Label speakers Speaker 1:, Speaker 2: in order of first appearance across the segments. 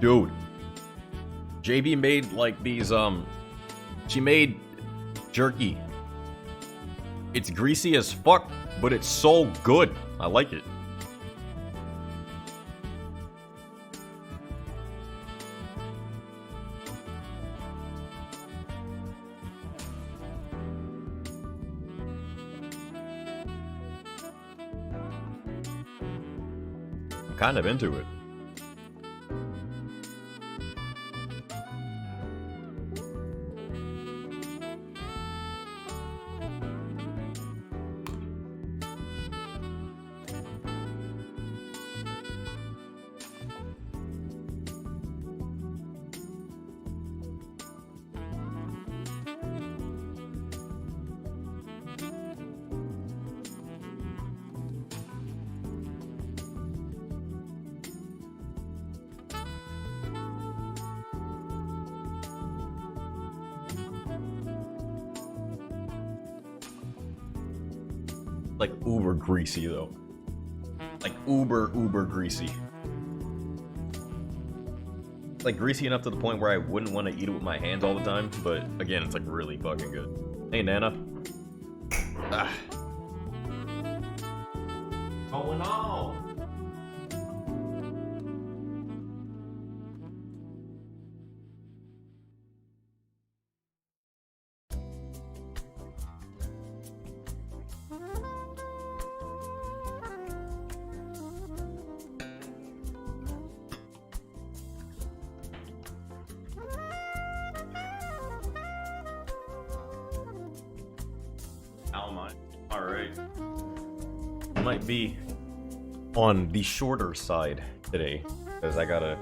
Speaker 1: Dude. JB made like these, she made jerky. It's greasy as fuck, but it's so good. I like it. I'm kind of into it. Like uber greasy though. Like uber greasy. Like greasy enough to the point where I wouldn't want to eat it with my hands all the time, but again, it's like really fucking good. Hey Nana. Ah. Going on? How am I? Alright. Might be on the shorter side today, because I gotta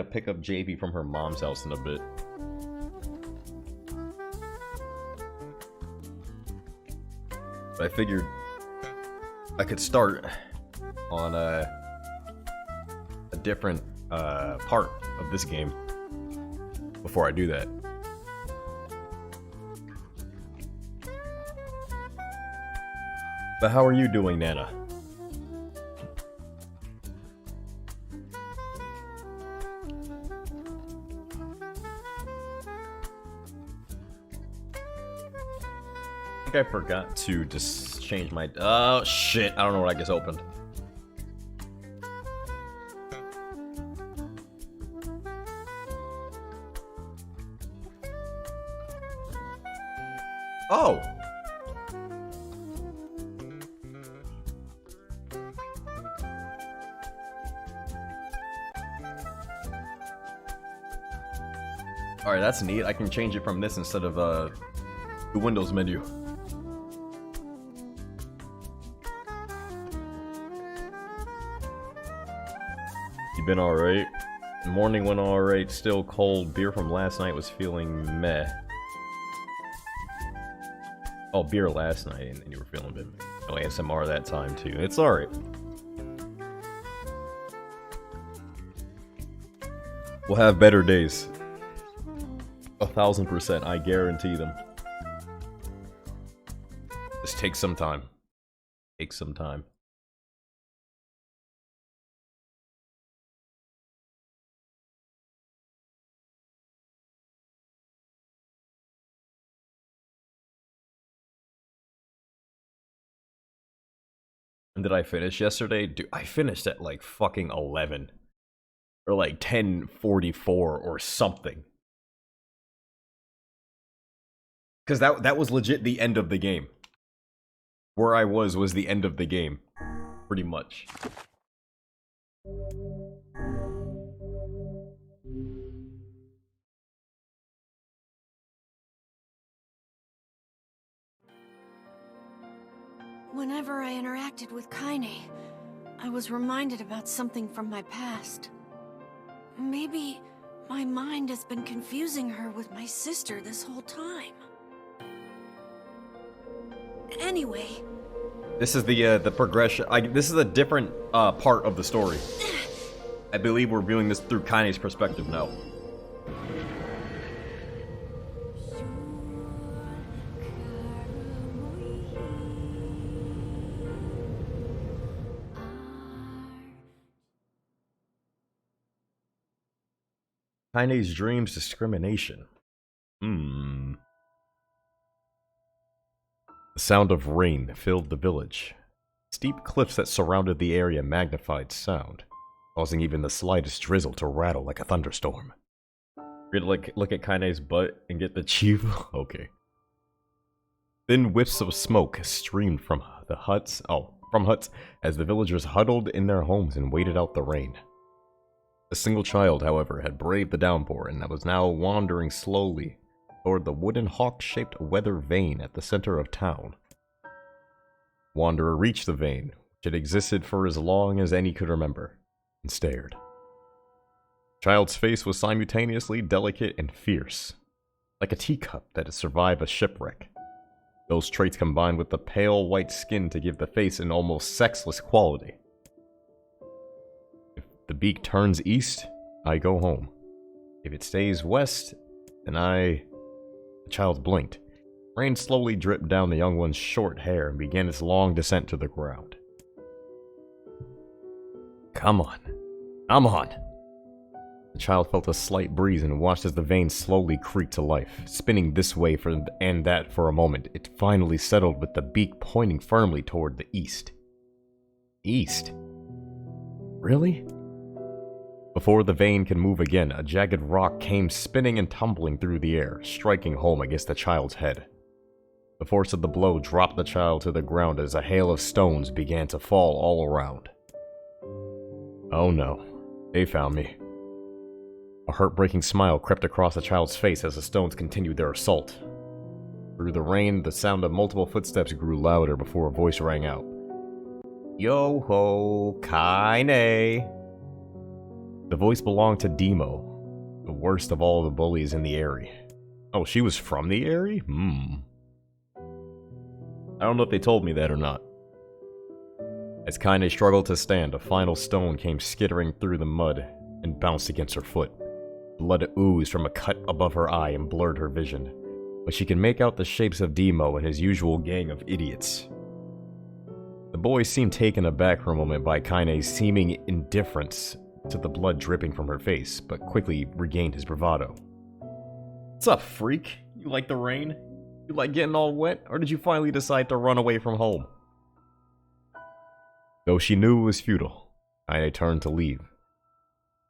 Speaker 1: pick up JB from her mom's house in a bit. But I figured I could start on a different part of this game before I do that. But how are you doing, Nana? I think I forgot to just change my... Oh, shit. I don't know what I just opened. Oh! Alright, that's neat. I can change it from this instead of the Windows menu. You been alright? Morning went alright, still cold. Beer from last night was feeling meh. Oh, beer last night, and then you were feeling a bit meh. Oh, ASMR that time too. It's alright. We'll have better days. 1000%, I guarantee them. Just take some time. Take some time. And did I finish yesterday? Dude, I finished at like fucking 11. Or like 10:44 or something. Because that was legit the end of the game. Where I was the end of the game. Pretty much.
Speaker 2: Whenever I interacted with Kaine, I was reminded about something from my past. Maybe my mind has been confusing her with my sister this whole time. Anyway.
Speaker 1: This is the progression. This is a different part of the story. I believe we're viewing this through Kaine's perspective now. Kaine's dreams discrimination. The sound of rain filled the village. Steep cliffs that surrounded the area magnified sound, causing even the slightest drizzle to rattle like a thunderstorm. You're gonna look at Kaine's butt and get the chief? Okay. Thin whiffs of smoke streamed from the huts, as the villagers huddled in their homes and waited out the rain. A single child, however, had braved the downpour and was now wandering slowly toward the wooden hawk-shaped weather vane at the center of town. Wanderer reached the vane, which had existed for as long as any could remember, and stared. The child's face was simultaneously delicate and fierce, like a teacup that had survived a shipwreck. Those traits combined with the pale white skin to give the face an almost sexless quality. If the beak turns east, I go home. If it stays west, then The child blinked. Rain slowly dripped down the young one's short hair and began its long descent to the ground. Come on. Come on. The child felt a slight breeze and watched as the vein slowly creaked to life, spinning this way and that for a moment. It finally settled with the beak pointing firmly toward the east. East? Really? Before the vein could move again, a jagged rock came spinning and tumbling through the air, striking home against the child's head. The force of the blow dropped the child to the ground as a hail of stones began to fall all around. Oh no, they found me. A heartbreaking smile crept across the child's face as the stones continued their assault. Through the rain, the sound of multiple footsteps grew louder before a voice rang out. Yo-ho, Kaine! The voice belonged to Demo, the worst of all the bullies in the area. Oh, she was from the area? I don't know if they told me that or not. As Kaine struggled to stand, a final stone came skittering through the mud and bounced against her foot. Blood oozed from a cut above her eye and blurred her vision, but she could make out the shapes of Demo and his usual gang of idiots. The boy seemed taken aback for a moment by Kaine's seeming indifference to the blood dripping from her face, but quickly regained his bravado. What's up, freak? You like the rain? You like getting all wet? Or did you finally decide to run away from home? Though she knew it was futile, Kaine turned to leave.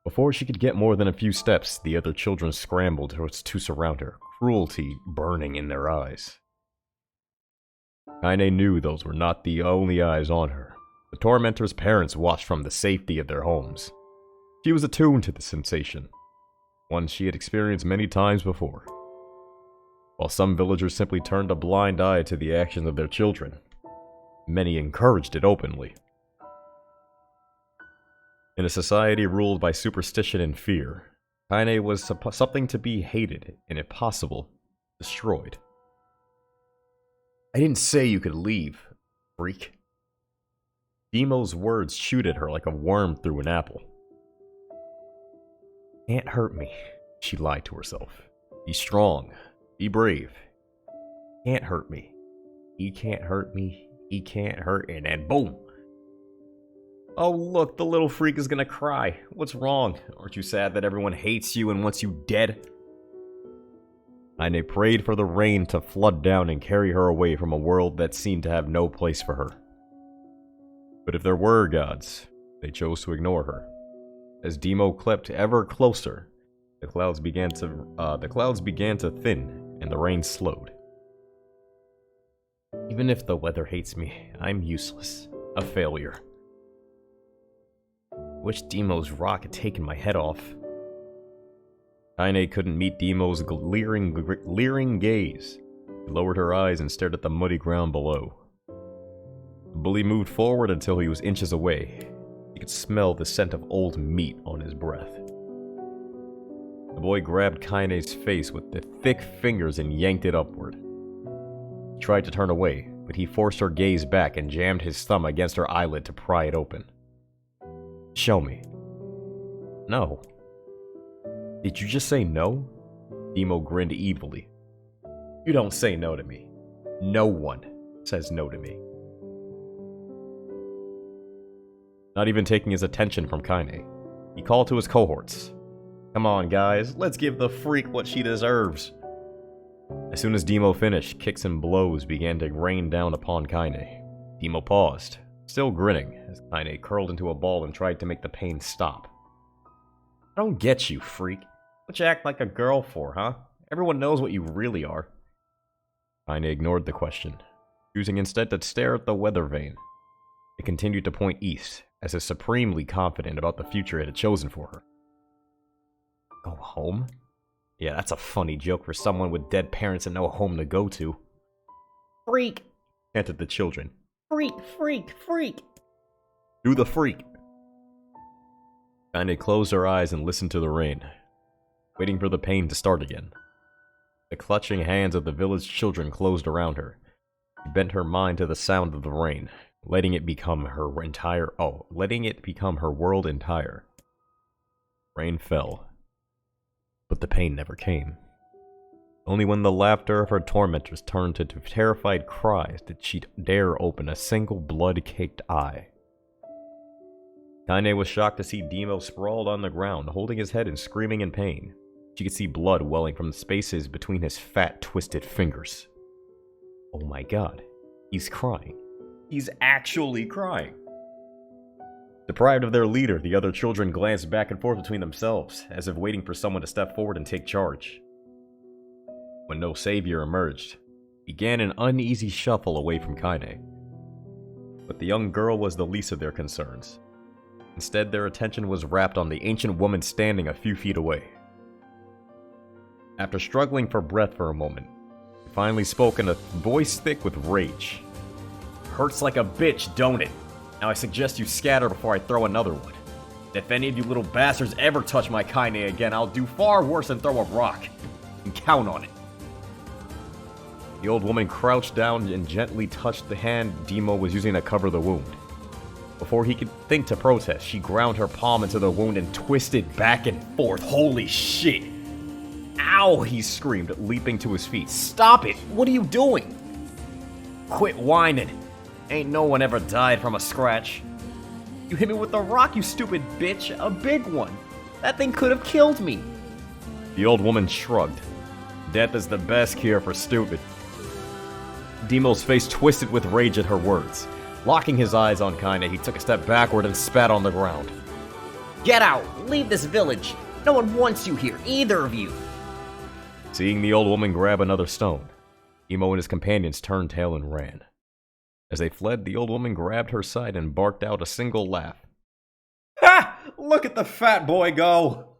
Speaker 1: Before she could get more than a few steps, the other children scrambled to surround her, cruelty burning in their eyes. Kaine knew those were not the only eyes on her. The tormentor's parents watched from the safety of their homes. She was attuned to the sensation, one she had experienced many times before. While some villagers simply turned a blind eye to the actions of their children, many encouraged it openly. In a society ruled by superstition and fear, Kaine was something to be hated and, if possible, destroyed. I didn't say you could leave, freak. Demo's words chewed at her like a worm through an apple. Can't hurt me, she lied to herself. Be strong. Be brave. Can't hurt me. He can't hurt me. He can't hurt, and then boom! Oh look, the little freak is gonna cry. What's wrong? Aren't you sad that everyone hates you and wants you dead? Kaine prayed for the rain to flood down and carry her away from a world that seemed to have no place for her. But if there were gods, they chose to ignore her. As Demo crept ever closer, the clouds began to thin and the rain slowed. Even if the weather hates me, I'm useless, a failure. Wish Demo's rock had taken my head off. Kaine couldn't meet Demo's leering gaze. She lowered her eyes and stared at the muddy ground below. The bully moved forward until he was inches away. He could smell the scent of old meat on his breath. The boy grabbed Kaine's face with the thick fingers and yanked it upward. He tried to turn away, but he forced her gaze back and jammed his thumb against her eyelid to pry it open. Show me. No. Did you just say no? Demo grinned evilly. You don't say no to me. No one says no to me. Not even taking his attention from Kaine, he called to his cohorts. Come on, guys, let's give the freak what she deserves. As soon as Demo finished, kicks and blows began to rain down upon Kaine. Demo paused, still grinning, as Kaine curled into a ball and tried to make the pain stop. I don't get you, freak. What you act like a girl for, huh? Everyone knows what you really are. Kaine ignored the question, choosing instead to stare at the weather vane. It continued to point east, as if supremely confident about the future it had chosen for her. Go home? Yeah, that's a funny joke for someone with dead parents and no home to go to. Freak! Chanted the children. Freak, freak, freak! Do the freak! Kaine closed her eyes and listened to the rain, waiting for the pain to start again. The clutching hands of the village children closed around her. She bent her mind to the sound of the rain, letting it become her world entire. Rain fell, but the pain never came. Only when the laughter of her tormentors turned into terrified cries did she dare open a single blood-caked eye. Kaine was shocked to see Demo sprawled on the ground, holding his head and screaming in pain. She could see blood welling from the spaces between his fat, twisted fingers. Oh my god, he's crying. He's actually crying. Deprived of their leader, the other children glanced back and forth between themselves, as if waiting for someone to step forward and take charge. When no savior emerged, began an uneasy shuffle away from Kaine. But the young girl was the least of their concerns. Instead, their attention was wrapped on the ancient woman standing a few feet away. After struggling for breath for a moment, he finally spoke in a voice thick with rage. Hurts like a bitch, don't it? Now I suggest you scatter before I throw another one. If any of you little bastards ever touch my Kaine again, I'll do far worse than throw a rock. And count on it. The old woman crouched down and gently touched the hand Demo was using to cover the wound. Before he could think to protest, she ground her palm into the wound and twisted back and forth. Holy shit! Ow! He screamed, leaping to his feet. Stop it! What are you doing? Quit whining. Ain't no one ever died from a scratch. You hit me with a rock, you stupid bitch. A big one. That thing could have killed me. The old woman shrugged. Death is the best cure for stupid. Demo's face twisted with rage at her words. Locking his eyes on Kaine, he took a step backward and spat on the ground. Get out! Leave this village! No one wants you here, either of you! Seeing the old woman grab another stone, Demo and his companions turned tail and ran. As they fled, the old woman grabbed her side and barked out a single laugh. Ha! Look at the fat boy go!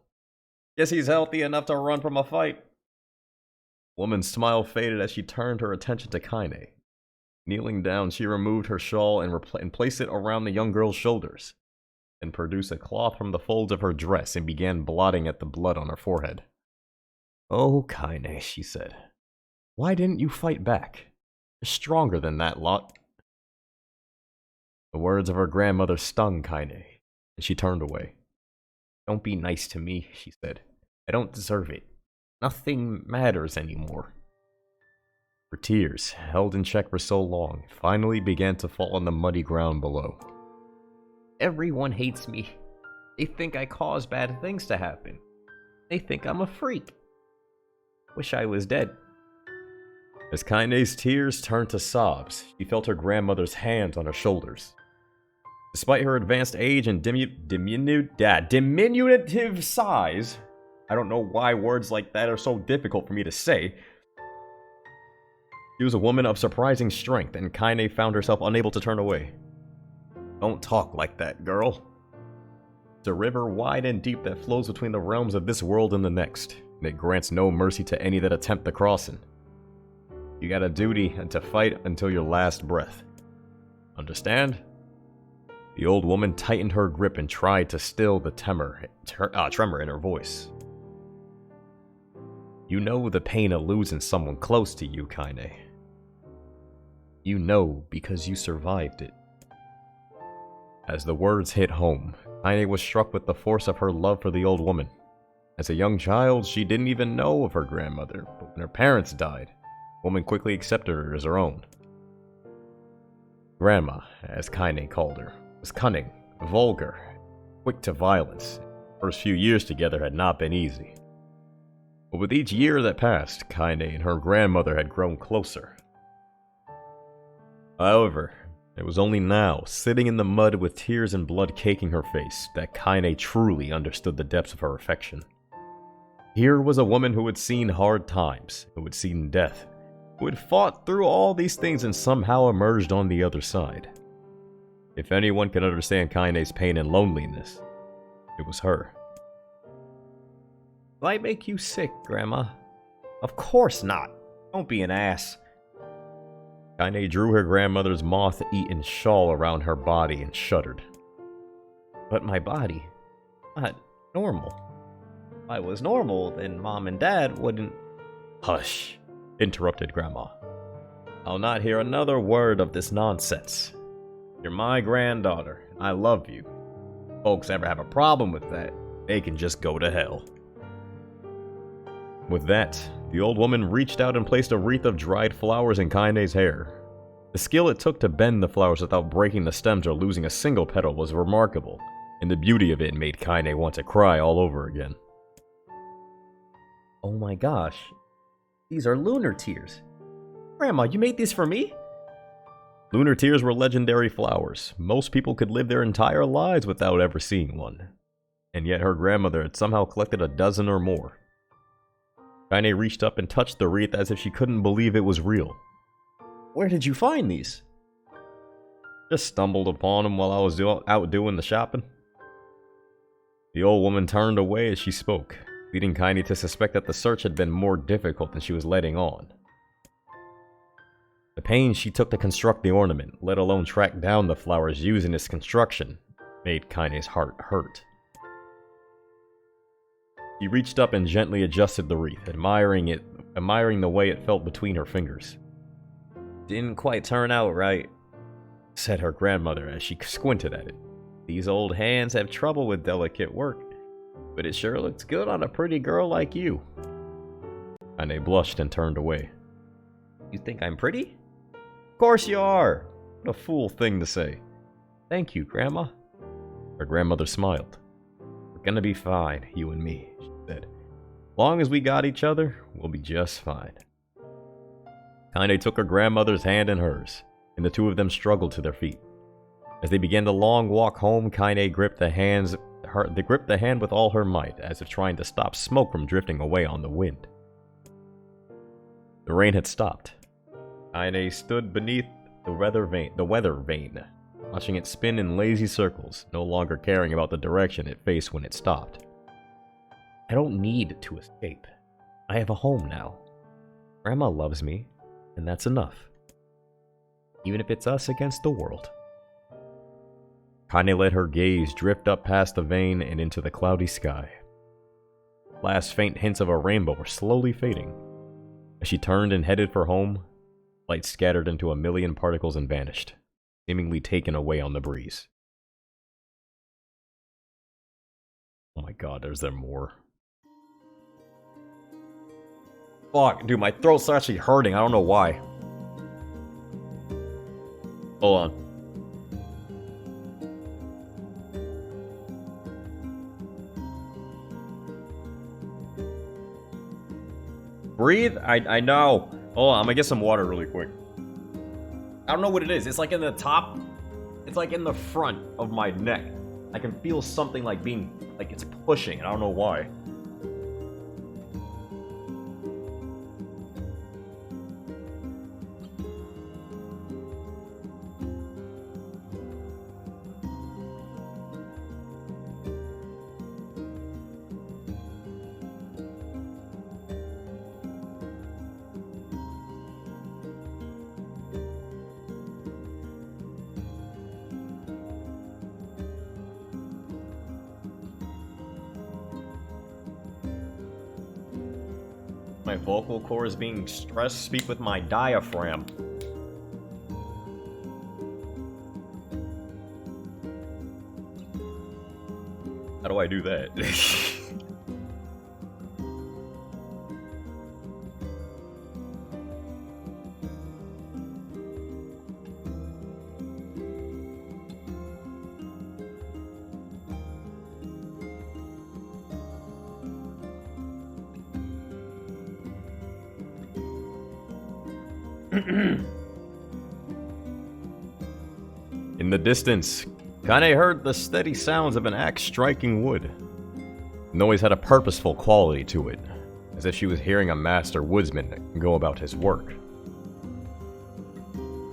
Speaker 1: Guess he's healthy enough to run from a fight. Woman's smile faded as she turned her attention to Kaine. Kneeling down, she removed her shawl and placed it around the young girl's shoulders, then produced a cloth from the folds of her dress and began blotting at the blood on her forehead. Oh, Kaine, she said. Why didn't you fight back? You're stronger than that lot. The words of her grandmother stung Kaine, and she turned away. Don't be nice to me, she said. I don't deserve it. Nothing matters anymore. Her tears, held in check for so long, finally began to fall on the muddy ground below. Everyone hates me. They think I cause bad things to happen. They think I'm a freak. Wish I was dead. As Kaine's tears turned to sobs, she felt her grandmother's hands on her shoulders. Despite her advanced age and diminutive size, I don't know why words like that are so difficult for me to say. She was a woman of surprising strength, and Kaine found herself unable to turn away. Don't talk like that, girl. It's a river wide and deep that flows between the realms of this world and the next, and it grants no mercy to any that attempt the crossing. You got a duty and to fight until your last breath. Understand? The old woman tightened her grip and tried to still the tremor in her voice. You know the pain of losing someone close to you, Kaine. You know because you survived it. As the words hit home, Kaine was struck with the force of her love for the old woman. As a young child, she didn't even know of her grandmother, but when her parents died, the woman quickly accepted her as her own. Grandma, as Kaine called her, was cunning, vulgar, quick to violence, First few years together had not been easy. But with each year that passed, Kaine and her grandmother had grown closer. However, it was only now, sitting in the mud with tears and blood caking her face, that Kaine truly understood the depths of her affection. Here was a woman who had seen hard times, who had seen death, who had fought through all these things and somehow emerged on the other side. If anyone could understand Kaine's pain and loneliness, it was her. Will I make you sick, Grandma? Of course not. Don't be an ass. Kaine drew her grandmother's moth-eaten shawl around her body and shuddered. But my body, not normal. If I was normal, then Mom and Dad wouldn't... Hush, interrupted Grandma. I'll not hear another word of this nonsense. You're my granddaughter, and I love you. If folks ever have a problem with that, they can just go to hell. With that, the old woman reached out and placed a wreath of dried flowers in Kaine's hair. The skill it took to bend the flowers without breaking the stems or losing a single petal was remarkable, and the beauty of it made Kaine want to cry all over again. Oh my gosh, these are lunar tears. Grandma, you made these for me? Lunar tears were legendary flowers. Most people could live their entire lives without ever seeing one. And yet her grandmother had somehow collected a dozen or more. Kaine reached up and touched the wreath as if she couldn't believe it was real. Where did you find these? Just stumbled upon them while I was out doing the shopping. The old woman turned away as she spoke, leading Kaine to suspect that the search had been more difficult than she was letting on. The pains she took to construct the ornament, let alone track down the flowers used in its construction, made Kaine's heart hurt. He reached up and gently adjusted the wreath, admiring the way it felt between her fingers. Didn't quite turn out right, said her grandmother as she squinted at it. These old hands have trouble with delicate work, but it sure looks good on a pretty girl like you. Kaine blushed and turned away. You think I'm pretty? Of course you are! What a fool thing to say. Thank you, Grandma. Her grandmother smiled. We're gonna be fine, you and me, she said. Long as we got each other, we'll be just fine. Kaine took her grandmother's hand in hers, and the two of them struggled to their feet. As they began the long walk home, Kaine gripped the hand with all her might, as if trying to stop smoke from drifting away on the wind. The rain had stopped. Kaine stood beneath the weather vane, watching it spin in lazy circles, no longer caring about the direction it faced when it stopped. I don't need to escape. I have a home now. Grandma loves me, and that's enough. Even if it's us against the world. Kaine let her gaze drift up past the vane and into the cloudy sky. Last faint hints of a rainbow were slowly fading. As she turned and headed for home, light scattered into a million particles and vanished, seemingly taken away on the breeze. Oh my god, there's there more. Fuck, dude, my throat's actually hurting. I don't know why. Hold on. Breathe? I know. Hold on, I'm gonna get some water really quick. I don't know what it is. It's like in the top. It's like in the front of my neck. I can feel something like being, like it's pushing. I don't know why. My vocal cords being stressed, speak with my diaphragm. How do I do that? In the distance, Kaine heard the steady sounds of an axe striking wood. The noise had a purposeful quality to it, as if she was hearing a master woodsman go about his work.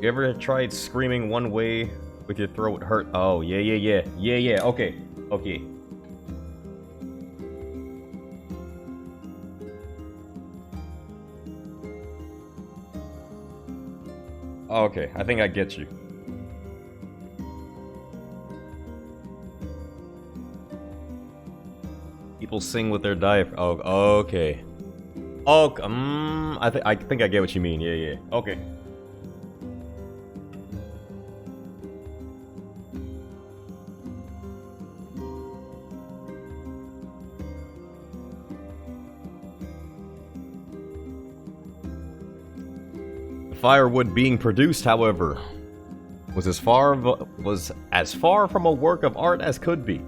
Speaker 1: You ever tried screaming one way with your throat hurt? Oh, yeah, okay. Okay, I think I get you. People sing with their diaphragm. Oh, okay. Oh, I think I get what you mean. Yeah. Okay. The firewood being produced, however, was as far from a work of art as could be.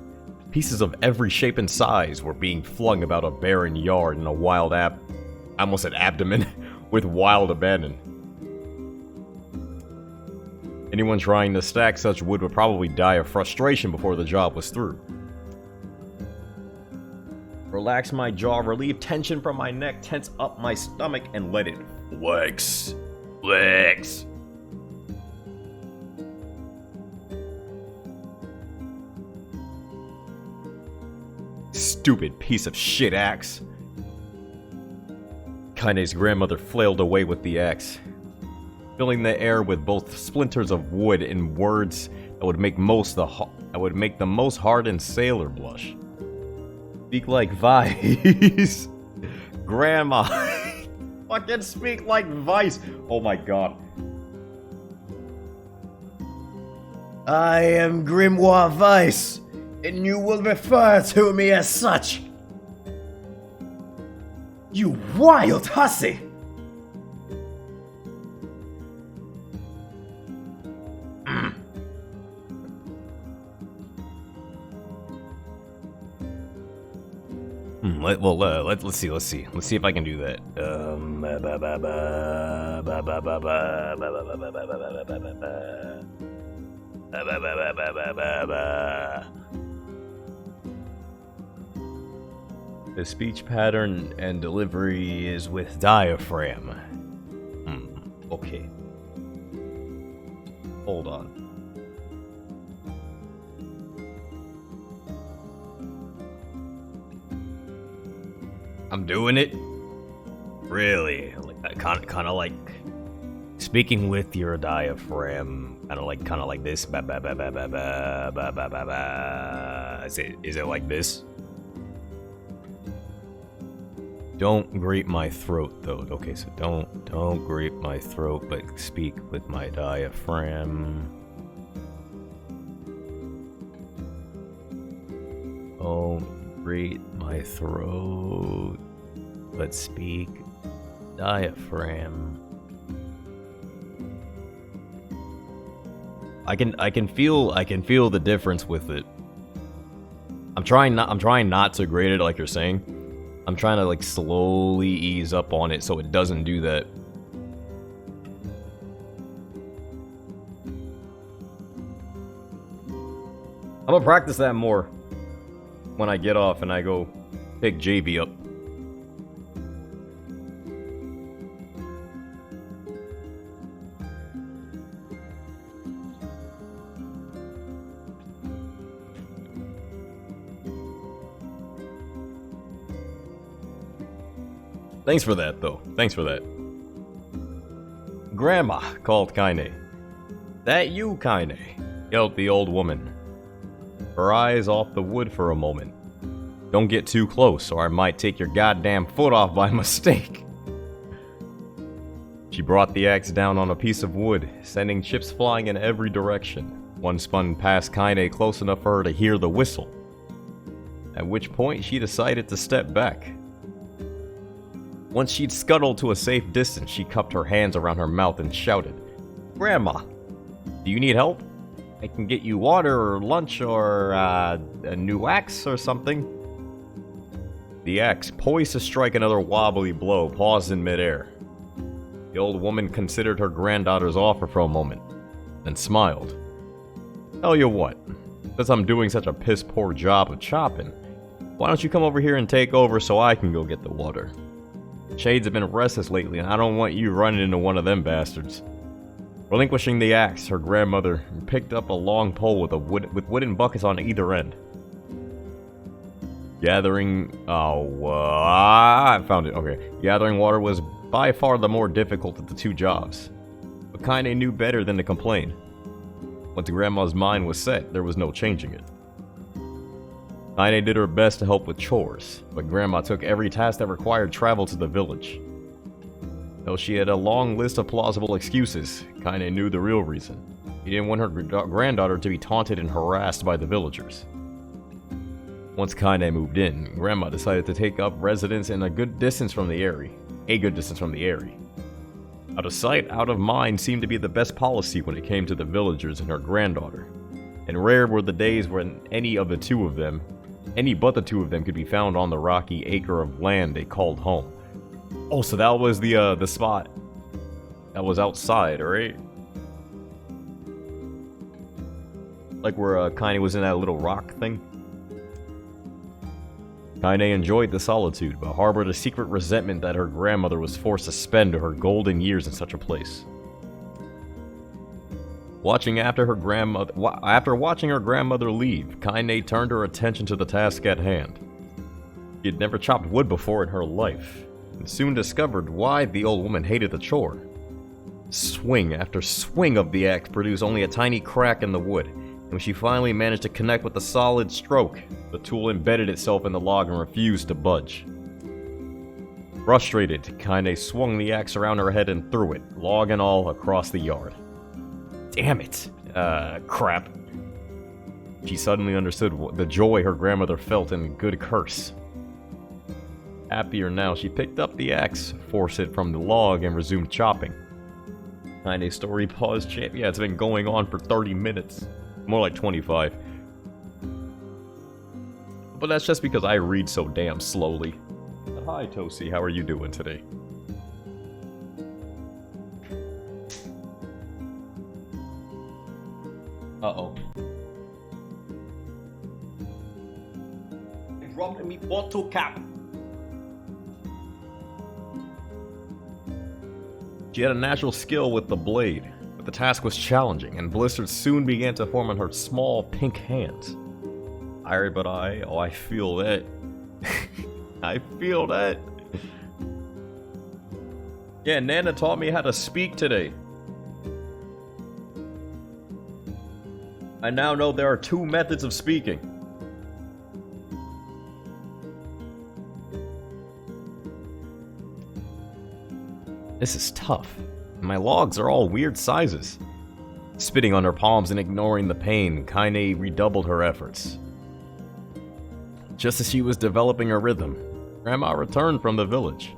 Speaker 1: Pieces of every shape and size were being flung about a barren yard in a wild I almost said abdomen, with wild abandon. Anyone trying to stack such wood would probably die of frustration before the job was through. Relax my jaw, relieve tension from my neck, tense up my stomach, and let it flex. Flex. Stupid piece of shit axe. Kaine's grandmother flailed away with the axe, filling the air with both splinters of wood and words that would make the most hardened sailor blush. Speak like Vice. Grandma. Fucking speak like Vice. Oh my god. I am Grimoire Vice, and you will refer to me as such. You wild hussy! Let's see. Let's see if I can do that. The speech pattern and delivery is with diaphragm. Okay. Hold on. I'm doing it. Really, like kind of like speaking with your diaphragm, kind of like this. Is it like this? Don't grape my throat, though. Okay, so don't grape my throat, but speak with my diaphragm. Don't grape my throat, but speak diaphragm. I can feel the difference with it. I'm trying not to grate it like you're saying. I'm trying to like slowly ease up on it so it doesn't do that. I'm gonna practice that more when I get off and I go pick JV up. Thanks for that, though. Thanks for that. Grandma, called Kaine. That you, Kaine? Yelled the old woman, her eyes off the wood for a moment. Don't get too close, or I might take your goddamn foot off by mistake. She brought the axe down on a piece of wood, sending chips flying in every direction. One spun past Kaine close enough for her to hear the whistle, at which point she decided to step back. Once she'd scuttled to a safe distance, she cupped her hands around her mouth and shouted, "Grandma, do you need help? I can get you water or lunch or a new axe or something." The axe, poised to strike another wobbly blow, paused in midair. The old woman considered her granddaughter's offer for a moment, then smiled. Tell you what, since I'm doing such a piss-poor job of chopping, why don't you come over here and take over so I can go get the water? Shades have been restless lately, and I don't want you running into one of them bastards. Relinquishing the axe, her grandmother picked up a long pole with wooden buckets on either end. Gathering water was by far the more difficult of the two jobs, but Kaine knew better than to complain. Once Grandma's mind was set, there was no changing it. Kaine did her best to help with chores, but Grandma took every task that required travel to the village. Though she had a long list of plausible excuses, Kaine knew the real reason. He didn't want her granddaughter to be taunted and harassed by the villagers. Once Kaine moved in, Grandma decided to take up residence in a good distance from the area. Out of sight, out of mind seemed to be the best policy when it came to the villagers and her granddaughter. And rare were the days when any but the two of them could be found on the rocky acre of land they called home. Oh, so that was the spot. That was outside, right? Like where Kaine was in that little rock thing. Kaine enjoyed the solitude, but harbored a secret resentment that her grandmother was forced to spend her golden years in such a place. After watching her grandmother leave, Kaine turned her attention to the task at hand. She had never chopped wood before in her life, and soon discovered why the old woman hated the chore. Swing after swing of the axe produced only a tiny crack in the wood, and when she finally managed to connect with a solid stroke, the tool embedded itself in the log and refused to budge. Frustrated, Kaine swung the axe around her head and threw it, log and all, across the yard. Damn it! Crap. She suddenly understood the joy her grandmother felt in a good curse. Happier now, she picked up the axe, forced it from the log, and resumed chopping. Kaine's story paused, champ. Yeah, it's been going on for 30 minutes. More like 25. But that's just because I read so damn slowly. Hi, Tosi, how are you doing today? Uh-oh. I dropped me bottle cap. She had a natural skill with the blade, but the task was challenging, and blisters soon began to form on her small pink hands. I feel that. I feel that. Yeah, Nana taught me how to speak today. I now know there are 2 methods of speaking. This is tough. My logs are all weird sizes. Spitting on her palms and ignoring the pain, Kaine redoubled her efforts. Just as she was developing her rhythm, Grandma returned from the village.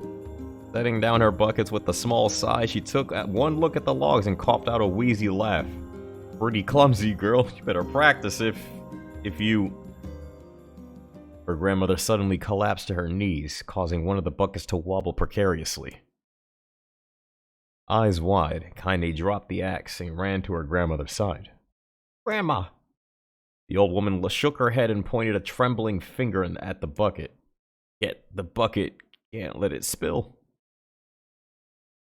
Speaker 1: Setting down her buckets with a small sigh, she took one look at the logs and coughed out a wheezy laugh. Pretty clumsy, girl. You better practice if you... Her grandmother suddenly collapsed to her knees, causing one of the buckets to wobble precariously. Eyes wide, Kaine dropped the axe and ran to her grandmother's side. Grandma! The old woman shook her head and pointed a trembling finger at the bucket. Yet the bucket can't let it spill.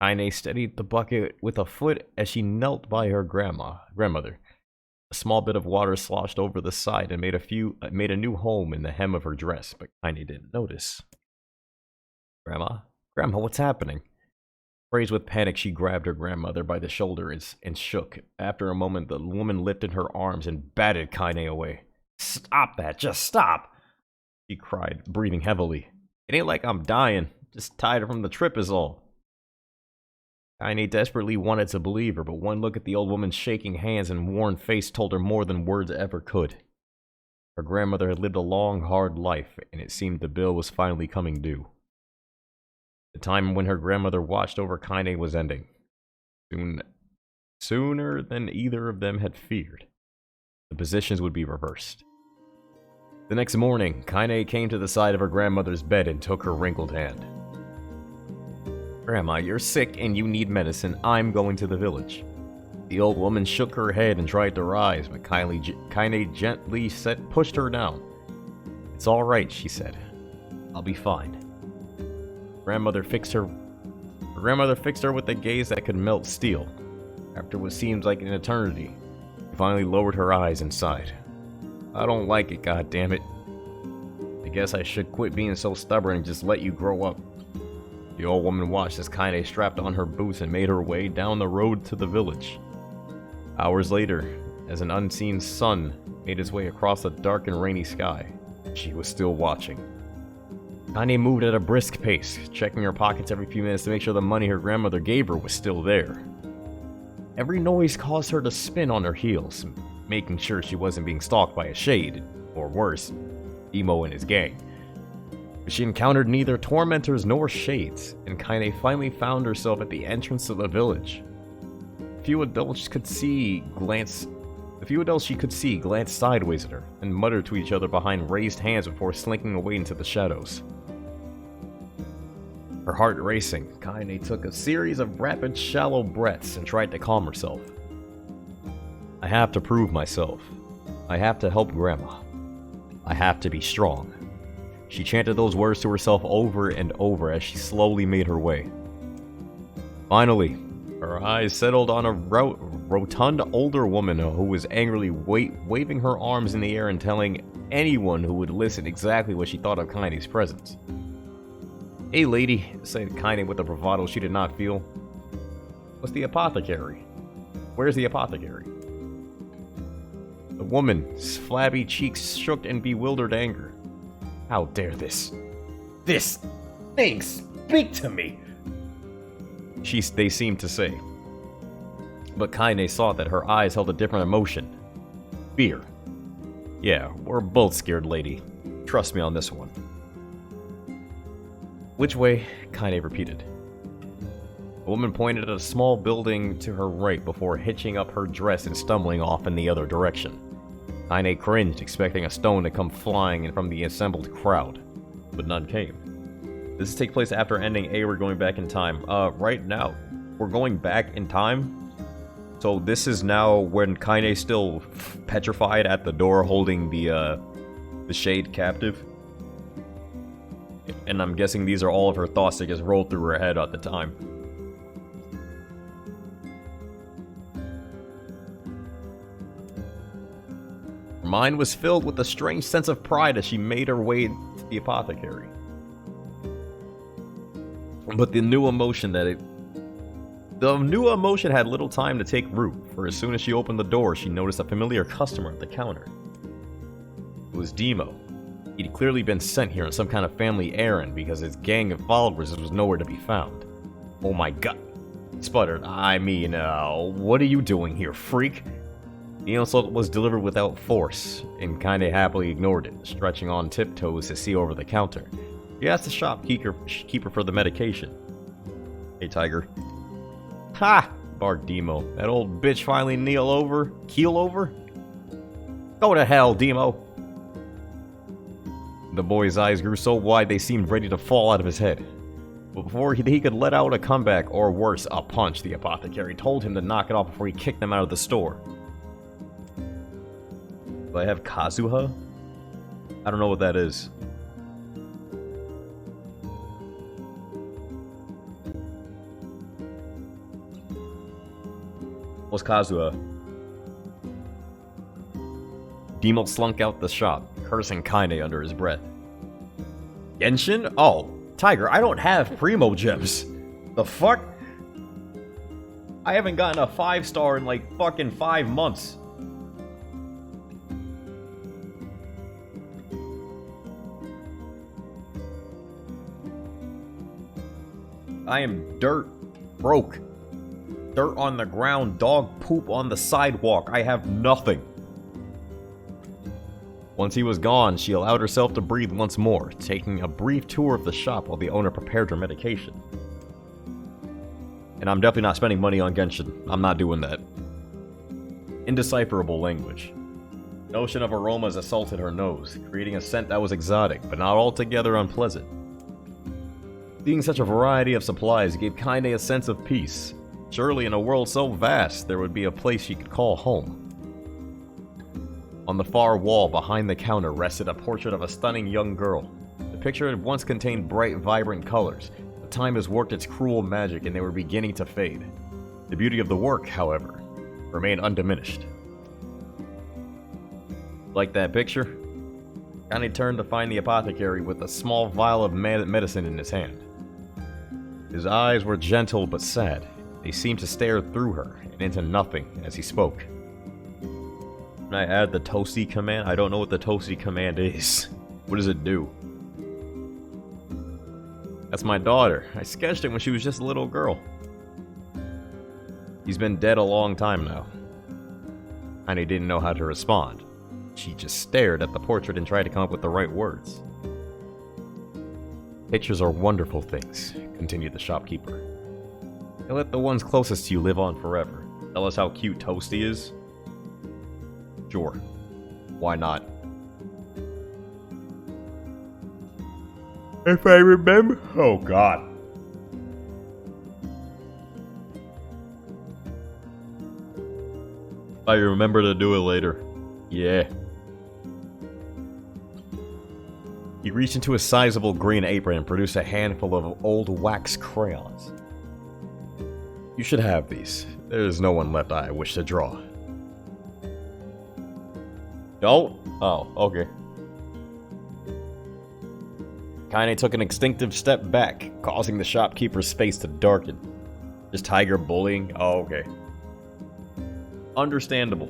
Speaker 1: Kaine steadied the bucket with a foot as she knelt by her grandmother. A small bit of water sloshed over the side and made a new home in the hem of her dress, but Kaine didn't notice. Grandma, what's happening? Crazed with panic, she grabbed her grandmother by the shoulder and shook. After a moment, the woman lifted her arms and batted Kaine away. Stop that, just stop! She cried, breathing heavily. It ain't like I'm dying, just tired from the trip is all. Kaine desperately wanted to believe her, but one look at the old woman's shaking hands and worn face told her more than words ever could. Her grandmother had lived a long, hard life, and it seemed the bill was finally coming due. The time when her grandmother watched over Kaine was ending. Sooner than either of them had feared. The positions would be reversed. The next morning, Kaine came to the side of her grandmother's bed and took her wrinkled hand. Grandma, you're sick and you need medicine. I'm going to the village. The old woman shook her head and tried to rise, but Kaine gently pushed her down. It's all right, she said. I'll be fine. Grandmother fixed her with a gaze that could melt steel. After what seemed like an eternity, she finally lowered her eyes and sighed. I don't like it, goddammit. I guess I should quit being so stubborn and just let you grow up. The old woman watched as Kaine strapped on her boots and made her way down the road to the village. Hours later, as an unseen sun made its way across the dark and rainy sky, she was still watching. Kaine moved at a brisk pace, checking her pockets every few minutes to make sure the money her grandmother gave her was still there. Every noise caused her to spin on her heels, making sure she wasn't being stalked by a shade, or worse, Emo and his gang. But she encountered neither tormentors nor shades, and Kaine finally found herself at the entrance to the village. The few adults she could see glanced sideways at her, and muttered to each other behind raised hands before slinking away into the shadows. Her heart racing, Kaine took a series of rapid, shallow breaths and tried to calm herself. I have to prove myself. I have to help Grandma. I have to be strong. She chanted those words to herself over and over as she slowly made her way. Finally, her eyes settled on a rotund older woman who was angrily waving her arms in the air and telling anyone who would listen exactly what she thought of Kaine's presence. Hey lady, said Kaine with a bravado she did not feel. What's the apothecary? Where's the apothecary? The woman's flabby cheeks shook in bewildered anger. How dare this thing speak to me? They seemed to say. But Kaine saw that her eyes held a different emotion. Fear. Yeah, we're both scared, lady. Trust me on this one. Which way? Kaine repeated. The woman pointed at a small building to her right before hitching up her dress and stumbling off in the other direction. Kaine cringed, expecting a stone to come flying from the assembled crowd, but none came. This is take place after ending A, we're going back in time. Right now, we're going back in time. So this is now when Kaine's still petrified at the door holding the shade captive. And I'm guessing these are all of her thoughts that just rolled through her head at the time. Her mind was filled with a strange sense of pride as she made her way to the apothecary. But the new emotion had little time to take root, for as soon as she opened the door, she noticed a familiar customer at the counter. It was Demo. He'd clearly been sent here on some kind of family errand because his gang of followers was nowhere to be found. Oh my god, he sputtered. I mean, what are you doing here, freak? The insult was delivered without force, and Kaine happily ignored it, stretching on tiptoes to see over the counter. He asked the shopkeeper for the medication. Hey, Tiger. Ha! Barked Demo. That old bitch finally keel over? Go to hell, Demo! The boy's eyes grew so wide they seemed ready to fall out of his head. But before he could let out a comeback, or worse, a punch, the apothecary told him to knock it off before he kicked them out of the store. Do I have Kazuha? I don't know what that is. What's Kazuha? Demo slunk out the shop, cursing Kaine under his breath. Genshin? Oh, Tiger, I don't have Primo Gems. The fuck? I haven't gotten a 5-star in like fucking 5 months. I am dirt broke. Dirt on the ground, dog poop on the sidewalk. I have nothing. Once he was gone, she allowed herself to breathe once more, taking a brief tour of the shop while the owner prepared her medication. And I'm definitely not spending money on Genshin. I'm not doing that. Indecipherable language. Notion of aromas assaulted her nose, creating a scent that was exotic, but not altogether unpleasant. Seeing such a variety of supplies gave Kaine a sense of peace. Surely in a world so vast, there would be a place she could call home. On the far wall behind the counter rested a portrait of a stunning young girl. The picture had once contained bright, vibrant colors, but time has worked its cruel magic and they were beginning to fade. The beauty of the work, however, remained undiminished. Like that picture? Kaine turned to find the apothecary with a small vial of medicine in his hand. His eyes were gentle but sad. They seemed to stare through her and into nothing as he spoke. Can I add the Toasty command? I don't know what the Toasty command is. What does it do? That's my daughter. I sketched it when she was just a little girl. She's been dead a long time now. Kaine didn't know how to respond. She just stared at the portrait and tried to come up with the right words. Pictures are wonderful things, continued the shopkeeper. They let the ones closest to you live on forever. Tell us how cute Toasty is? Sure. Why not? If I remember... Oh, God. I remember to do it later. Yeah. He reached into a sizable green apron and produced a handful of old wax crayons. You should have these. There's no one left I wish to draw. Don't? Oh, okay. Kaine took an instinctive step back, causing the shopkeeper's face to darken. Just tiger bullying? Oh, okay. Understandable.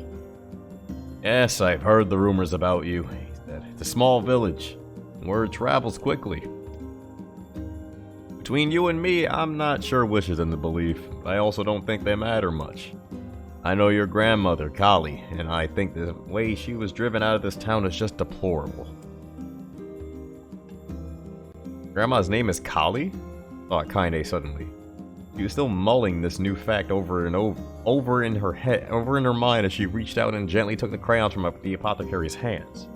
Speaker 1: Yes, I've heard the rumors about you, he said. It's a small village. Word travels quickly. Between you and me, I'm not sure which is in the belief, but I also don't think they matter much. I know your grandmother, Kali, and I think the way she was driven out of this town is just deplorable. Grandma's name is Kali? Thought Kaine suddenly. She was still mulling this new fact over and over in her mind as she reached out and gently took the crayons from the apothecary's hands.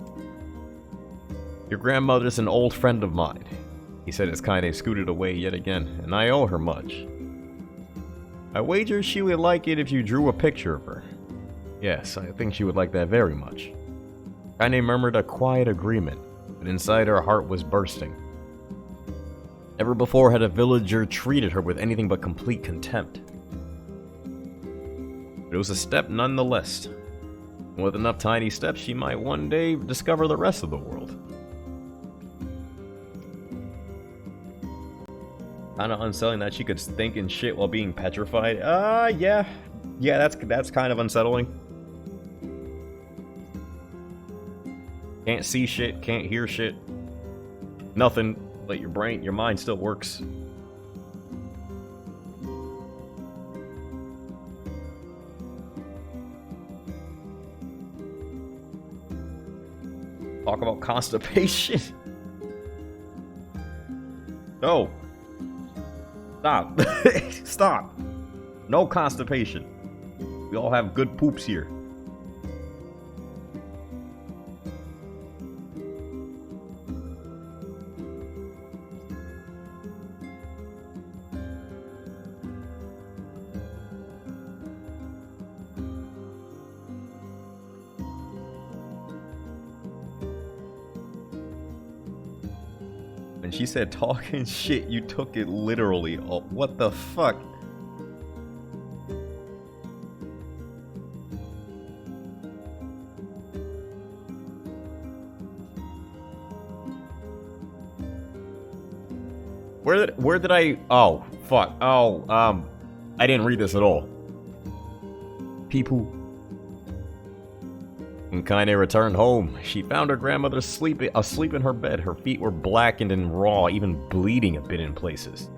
Speaker 1: Your grandmother's an old friend of mine, he said as Kaine scooted away yet again, and I owe her much. I wager she would like it if you drew a picture of her. Yes, I think she would like that very much. Kaine murmured a quiet agreement, but inside her heart was bursting. Never before had a villager treated her with anything but complete contempt. But it was a step nonetheless. And with enough tiny steps, she might one day discover the rest of the world. Kinda unsettling that she could think and shit while being petrified. Yeah. Yeah, that's kind of unsettling. Can't see shit, can't hear shit. Nothing, but your mind still works. Talk about constipation. No. Stop. Stop. No constipation. We all have good poops here. When she said talking shit, you took it literally. Oh, what the fuck? Where did I... Oh, fuck. Oh, I didn't read this at all. People. When Kaine returned home, she found her grandmother asleep in her bed. Her feet were blackened and raw, even bleeding a bit in places.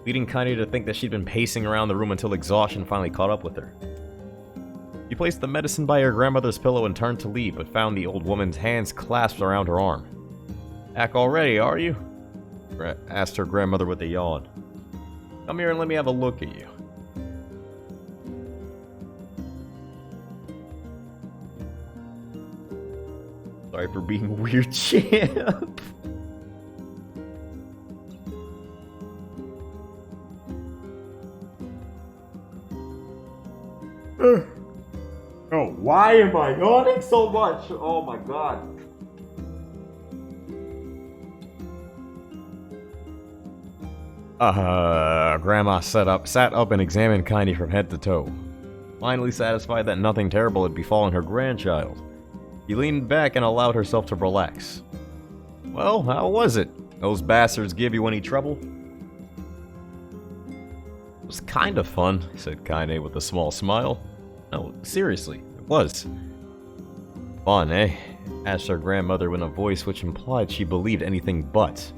Speaker 1: Leading Kaine to think that she'd been pacing around the room until exhaustion finally caught up with her. She placed the medicine by her grandmother's pillow and turned to leave, but found the old woman's hands clasped around her arm. Back already, are you? Asked her grandmother with a yawn. Come here and let me have a look at you. Sorry for being weird, champ. Why am I yawning so much? Oh my god. Grandma sat up and examined Kaine from head to toe. Finally satisfied that nothing terrible had befallen her grandchild, she leaned back and allowed herself to relax. Well, how was it? Those bastards give you any trouble? It was kind of fun, said Kaine with a small smile. No, seriously, it was. Fun, eh? Asked her grandmother in a voice which implied she believed anything but.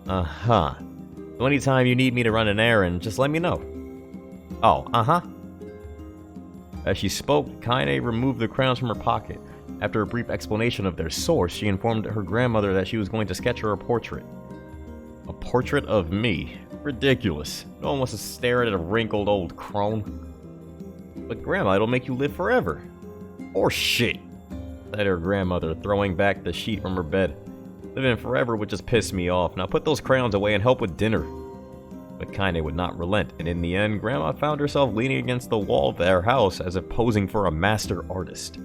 Speaker 1: Uh-huh. So anytime you need me to run an errand, just let me know. Oh, uh-huh. As she spoke, Kaine removed the crayons from her pocket. After a brief explanation of their source, she informed her grandmother that she was going to sketch her a portrait. A portrait of me? Ridiculous. No one wants to stare at a wrinkled old crone. But Grandma, it'll make you live forever. Or shit, said her grandmother, throwing back the sheet from her bed. Living forever would just piss me off. Now put those crayons away and help with dinner. But Kaine would not relent, and in the end, Grandma found herself leaning against the wall of their house as if posing for a master artist.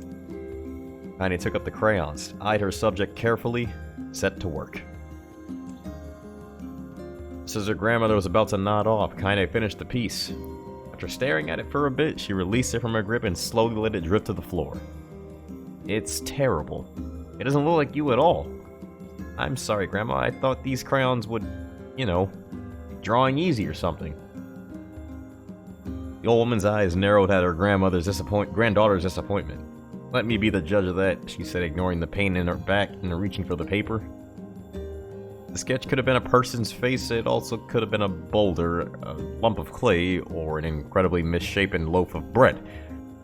Speaker 1: Kaine took up the crayons, eyed her subject carefully, set to work. Just as her grandmother was about to nod off, Kaine finished the piece. After staring at it for a bit, she released it from her grip and slowly let it drift to the floor. It's terrible. It doesn't look like you at all. I'm sorry, Grandma. I thought these crayons would, you know, make drawing easy or something. The old woman's eyes narrowed at her granddaughter's disappointment. Let me be the judge of that, she said, ignoring the pain in her back and reaching for the paper. The sketch could have been a person's face. It also could have been a boulder, a lump of clay, or an incredibly misshapen loaf of bread,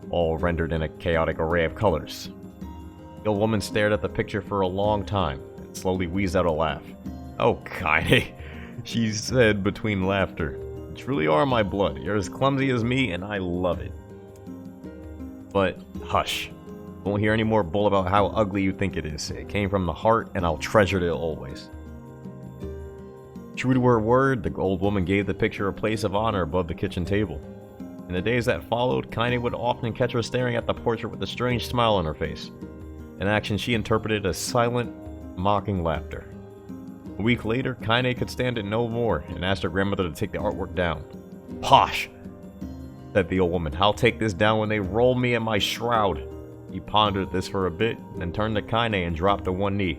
Speaker 1: all rendered in a chaotic array of colors. The old woman stared at the picture for a long time and slowly wheezed out a laugh. Oh, Kaine, she said between laughter. You truly are my blood. You're as clumsy as me, and I love it. But hush. Won't hear any more bull about how ugly you think it is. It came from the heart, and I'll treasure it always. True to her word, the old woman gave the picture a place of honor above the kitchen table. In the days that followed, Kaine would often catch her staring at the portrait with a strange smile on her face, an action she interpreted as silent, mocking laughter. A week later, Kaine could stand it no more and asked her grandmother to take the artwork down. Posh! Said the old woman. I'll take this down when they roll me in my shroud. He pondered this for a bit, then turned to Kaine and dropped to one knee.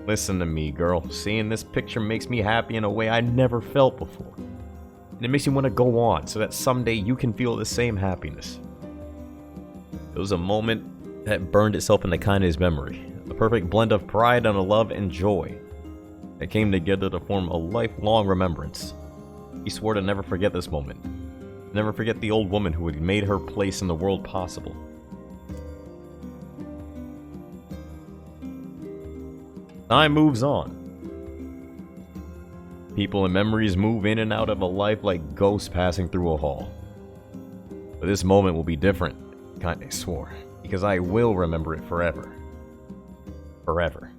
Speaker 1: Listen to me, girl. Seeing this picture makes me happy in a way I never felt before. And it makes me want to go on, so that someday you can feel the same happiness. It was a moment that burned itself into Kaine's memory. A perfect blend of pride and love and joy that came together to form a lifelong remembrance. He swore to never forget this moment. Never forget the old woman who had made her place in the world possible. Time moves on. People and memories move in and out of a life like ghosts passing through a hall. But this moment will be different, Kaine swore, because I will remember it forever. Forever.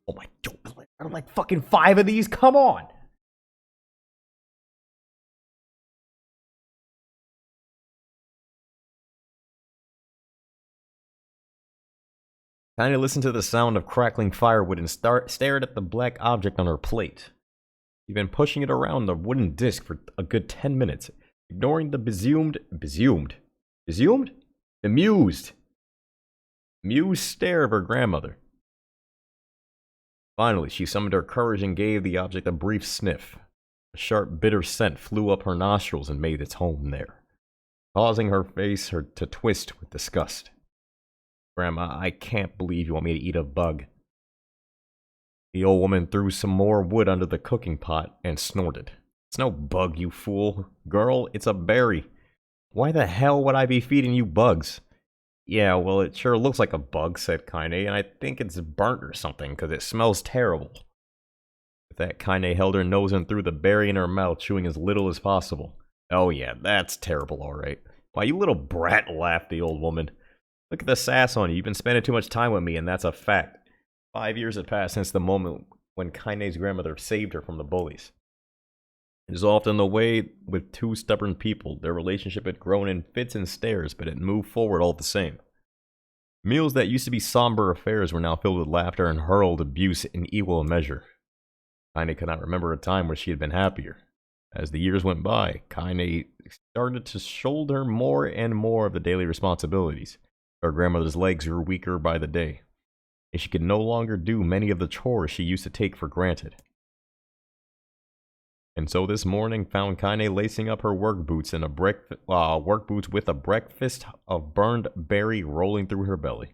Speaker 1: Oh my god, I don't like fucking 5 of these, come on! Kaine listened to the sound of crackling firewood and stared at the black object on her plate. She'd been pushing it around the wooden disc for a good 10 minutes, ignoring the amused stare of her grandmother. Finally, she summoned her courage and gave the object a brief sniff. A sharp, bitter scent flew up her nostrils and made its home there, causing her face to twist with disgust. Grandma, I can't believe you want me to eat a bug. The old woman threw some more wood under the cooking pot and snorted. It's no bug, you fool. Girl, it's a berry. Why the hell would I be feeding you bugs? Yeah, well, it sure looks like a bug, said Kaine, and I think it's burnt or something, because it smells terrible. With that, Kaine held her nose and threw the berry in her mouth, chewing as little as possible. Oh yeah, that's terrible, alright. Why, you little brat, laughed the old woman. Look at the sass on you. You've been spending too much time with me, and that's a fact. 5 years had passed since the moment when Kaine's grandmother saved her from the bullies. As often the way with two stubborn people, their relationship had grown in fits and stares, but it moved forward all the same. Meals that used to be somber affairs were now filled with laughter and hurled abuse in equal measure. Kaine could not remember a time where she had been happier. As the years went by, Kaine started to shoulder more and more of the daily responsibilities. Her grandmother's legs grew weaker by the day, and she could no longer do many of the chores she used to take for granted. And so this morning found Kaine lacing up her work boots with a breakfast of burned berry rolling through her belly.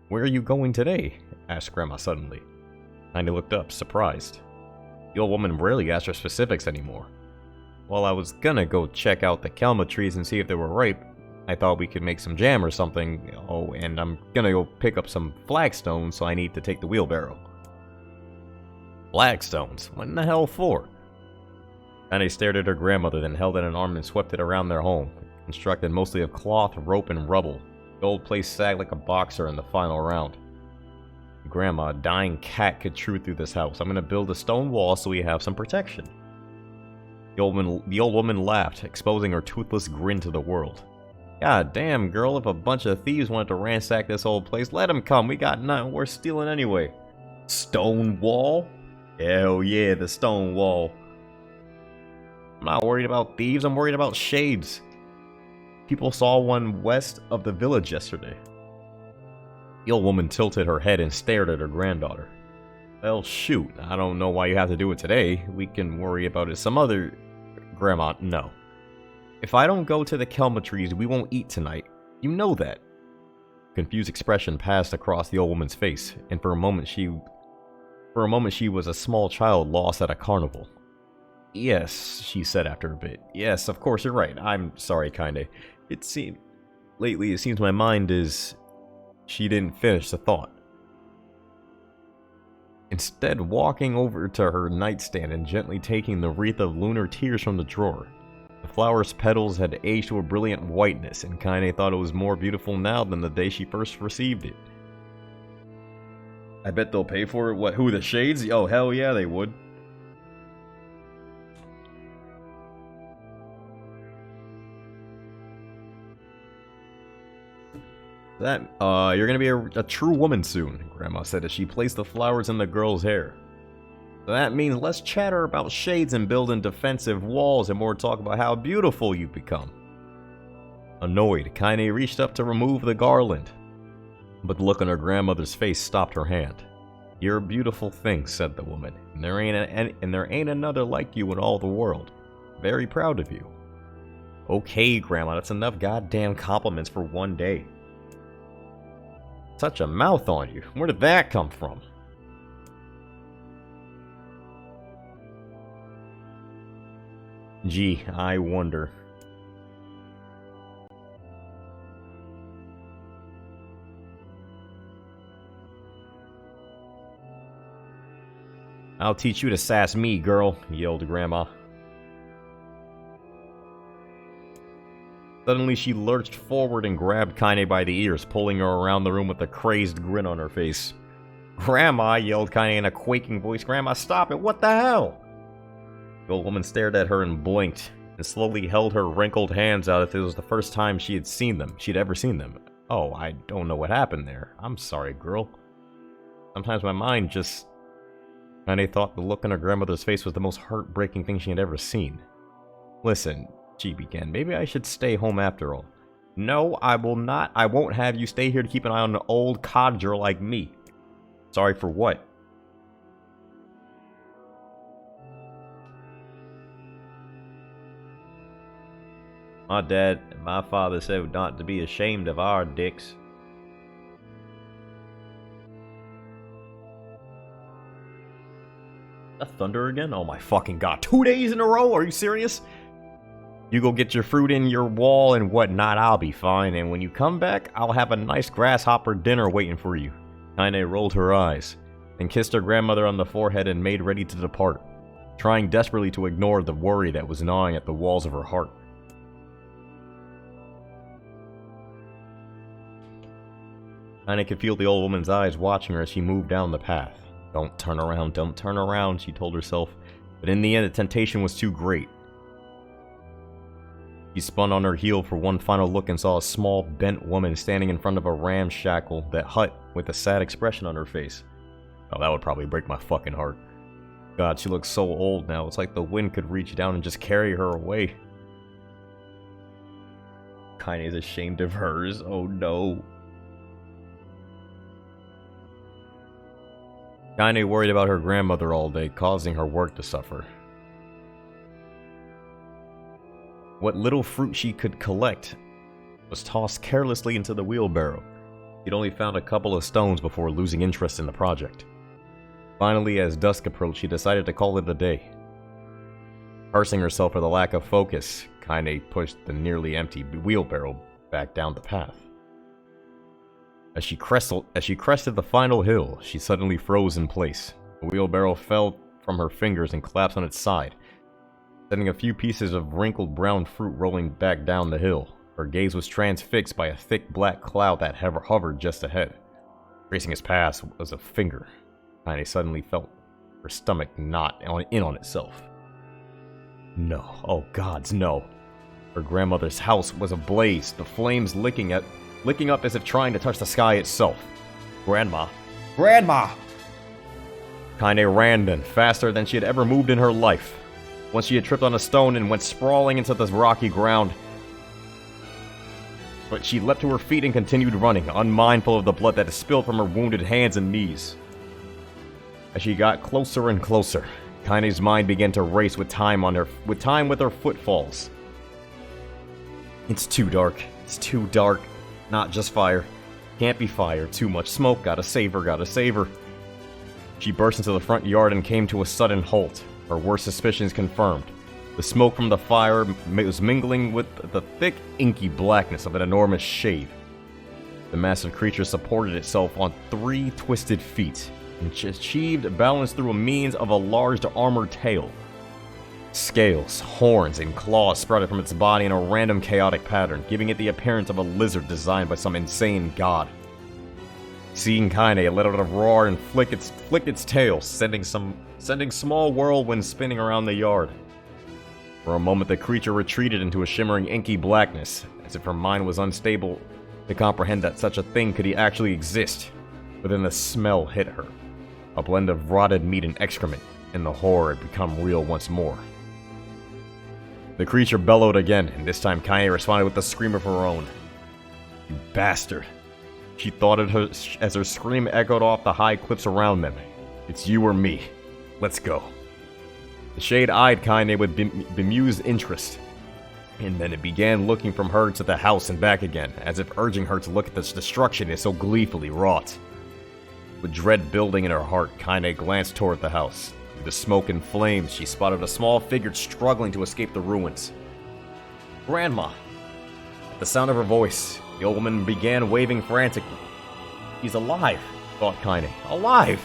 Speaker 1: "Where are you going today?" asked Grandma suddenly. Kaine looked up, surprised. The old woman rarely asked her specifics anymore. "Well, I was gonna go check out the kelma trees and see if they were ripe. I thought we could make some jam or something. Oh, and I'm gonna go pick up some flagstones, so I need to take the wheelbarrow." Flagstones? What in the hell for? Kaine stared at her grandmother, then held out an arm and swept it around their home, constructed mostly of cloth, rope, and rubble. The old place sagged like a boxer in the final round. "Grandma, a dying cat could chew through this house. I'm gonna build a stone wall so we have some protection." The old woman laughed, exposing her toothless grin to the world. "God damn, girl, if a bunch of thieves wanted to ransack this old place, let them come. We got nothing worth stealing anyway." "Stone wall? Hell yeah, the stone wall. I'm not worried about thieves, I'm worried about shades. People saw one west of the village yesterday." The old woman tilted her head and stared at her granddaughter. "Well, shoot, I don't know why you have to do it today. We can worry about it some other..." "Grandma, no. If I don't go to the kelma trees, we won't eat tonight. You know that." A confused expression passed across the old woman's face, and for a moment she was a small child lost at a carnival. "Yes," she said after a bit. "Yes, of course, you're right. I'm sorry, Kaine. It seems my mind is..." She didn't finish the thought. Instead, walking over to her nightstand and gently taking the wreath of lunar tears from the drawer. The flower's petals had aged to a brilliant whiteness, and Kaine thought it was more beautiful now than the day she first received it. "I bet they'll pay for it." "What, who, the shades? Oh, hell yeah, they would." You're gonna be a true woman soon," Grandma said as she placed the flowers in the girl's hair. "So that means less chatter about shades and building defensive walls and more talk about how beautiful you've become." Annoyed, Kaine reached up to remove the garland, but the look on her grandmother's face stopped her hand. "You're a beautiful thing," said the woman, and there ain't another like you in all the world. Very proud of you." "Okay, Grandma, that's enough goddamn compliments for one day." "Such a mouth on you. Where did that come from?" "Gee, I wonder." "I'll teach you to sass me, girl," yelled Grandma. Suddenly she lurched forward and grabbed Kaine by the ears, pulling her around the room with a crazed grin on her face. "Grandma," yelled Kaine in a quaking voice. "Grandma, stop it! What the hell?" The old woman stared at her and blinked, and slowly held her wrinkled hands out as if it was the first time she'd ever seen them. "Oh, I don't know what happened there. I'm sorry, girl. Sometimes my mind just..." Kaine thought the look on her grandmother's face was the most heartbreaking thing she had ever seen. "Listen," she began, "maybe I should stay home after all." "No, I will not. I won't have you stay here to keep an eye on an old codger like me." "Sorry for what?" "My dad and my father said not to be ashamed of our dicks." "A thunder again? Oh my fucking god. 2 days in a row? Are you serious?" "You go get your fruit in your wall and whatnot, I'll be fine, and when you come back, I'll have a nice grasshopper dinner waiting for you." Kaine rolled her eyes, then kissed her grandmother on the forehead and made ready to depart, trying desperately to ignore the worry that was gnawing at the walls of her heart. Kaine could feel the old woman's eyes watching her as she moved down the path. Don't turn around, she told herself, But in the end, the temptation was too great. She spun on her heel for one final look and saw a small, bent woman standing in front of a ramshackle hut with a sad expression on her face. Oh, that would probably break my fucking heart. God, she looks so old now. It's like the wind could reach down and just carry her away. Kaine's ashamed of hers. Oh no. Kaine worried about her grandmother all day, causing her work to suffer. What little fruit she could collect was tossed carelessly into the wheelbarrow. She'd only found a couple of stones before losing interest in the project. Finally, as dusk approached, she decided to call it a day. Cursing herself for the lack of focus, Kaine pushed the nearly empty wheelbarrow back down the path. As she crested the final hill, she suddenly froze in place. The wheelbarrow fell from her fingers and collapsed on its side, sending a few pieces of wrinkled brown fruit rolling back down the hill. Her gaze was transfixed by a thick black cloud that hovered just ahead. Tracing its path was a finger. Kaine suddenly felt her stomach knot in on itself. No, oh gods, no. Her grandmother's house was ablaze, the flames licking up as if trying to touch the sky itself. Grandma. Grandma! Kaine ran then, faster than she had ever moved in her life. Once she had tripped on a stone and went sprawling into the rocky ground. But she leapt to her feet and continued running, unmindful of the blood that had spilled from her wounded hands and knees. As she got closer and closer, Kaine's mind began to race with time with her footfalls. It's too dark. It's too dark. Not just fire. Can't be fire. Too much smoke. Gotta save her. Gotta save her. She burst into the front yard and came to a sudden halt. Her worst suspicions confirmed. The smoke from the fire was mingling with the thick, inky blackness of an enormous shade. The massive creature supported itself on 3 twisted feet and achieved balance through a means of a large armored tail. Scales, horns, and claws sprouted from its body in a random chaotic pattern, giving it the appearance of a lizard designed by some insane god. Seeing Kaine, it let out a roar and flicked its tail, sending small whirlwinds spinning around the yard. For a moment, the creature retreated into a shimmering inky blackness, as if her mind was unstable to comprehend that such a thing could actually exist. But then the smell hit her, a blend of rotted meat and excrement, and the horror had become real once more. The creature bellowed again, and this time Kaine responded with a scream of her own. You bastard. She thought of her as her scream echoed off the high cliffs around them. It's you or me. Let's go. The shade eyed Kaine with bemused interest, and then it began looking from her to the house and back again, as if urging her to look at this destruction it so gleefully wrought. With dread building in her heart, Kaine glanced toward the house. Through the smoke and flames, she spotted a small figure struggling to escape the ruins. Grandma! At the sound of her voice, the old woman began waving frantically. He's alive, thought Kaine. Alive!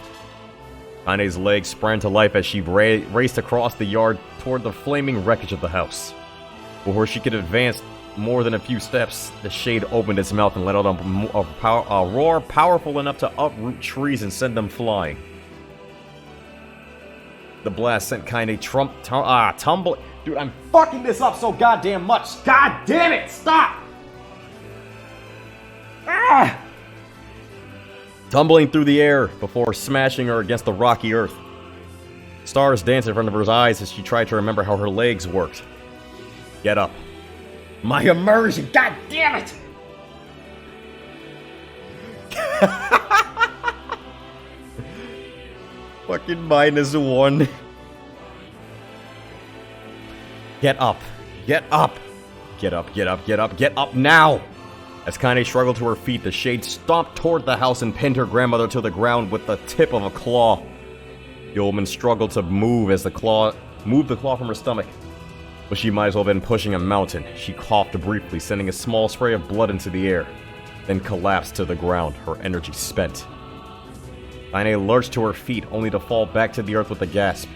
Speaker 1: Kaine's legs sprang to life as she raced across the yard toward the flaming wreckage of the house. Before she could advance more than a few steps, the shade opened its mouth and let out a roar powerful enough to uproot trees and send them flying. The blast sent Kaine tumbling. Dude, I'm fucking this up so goddamn much. God damn it! Stop! Ah! Tumbling through the air before smashing her against the rocky earth. Stars danced in front of her eyes as she tried to remember how her legs worked. Get up. My immersion, god damn it! Fucking -1. Get up. Get up. Get up, get up, get up, get up now! As Kaine struggled to her feet, the shade stomped toward the house and pinned her grandmother to the ground with the tip of a claw. The old woman struggled to move as moved the claw from her stomach. But she might as well have been pushing a mountain. She coughed briefly, sending a small spray of blood into the air, then collapsed to the ground, her energy spent. Kaine lurched to her feet, only to fall back to the earth with a gasp.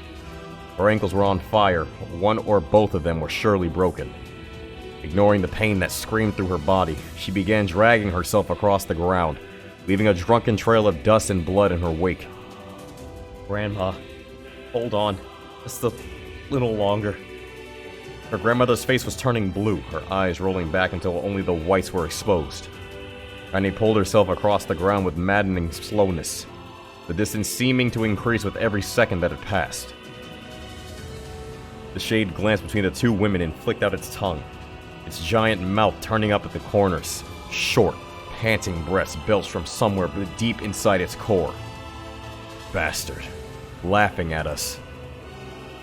Speaker 1: Her ankles were on fire. One or both of them were surely broken. Ignoring the pain that screamed through her body, she began dragging herself across the ground, leaving a drunken trail of dust and blood in her wake. Grandma, hold on. Just a little longer. Her grandmother's face was turning blue, her eyes rolling back until only the whites were exposed. Kaine pulled herself across the ground with maddening slowness, the distance seeming to increase with every second that it passed. The shade glanced between the two women and flicked out its tongue, its giant mouth turning up at the corners. Short, panting breaths belched from somewhere deep inside its core. Bastard. Laughing at us.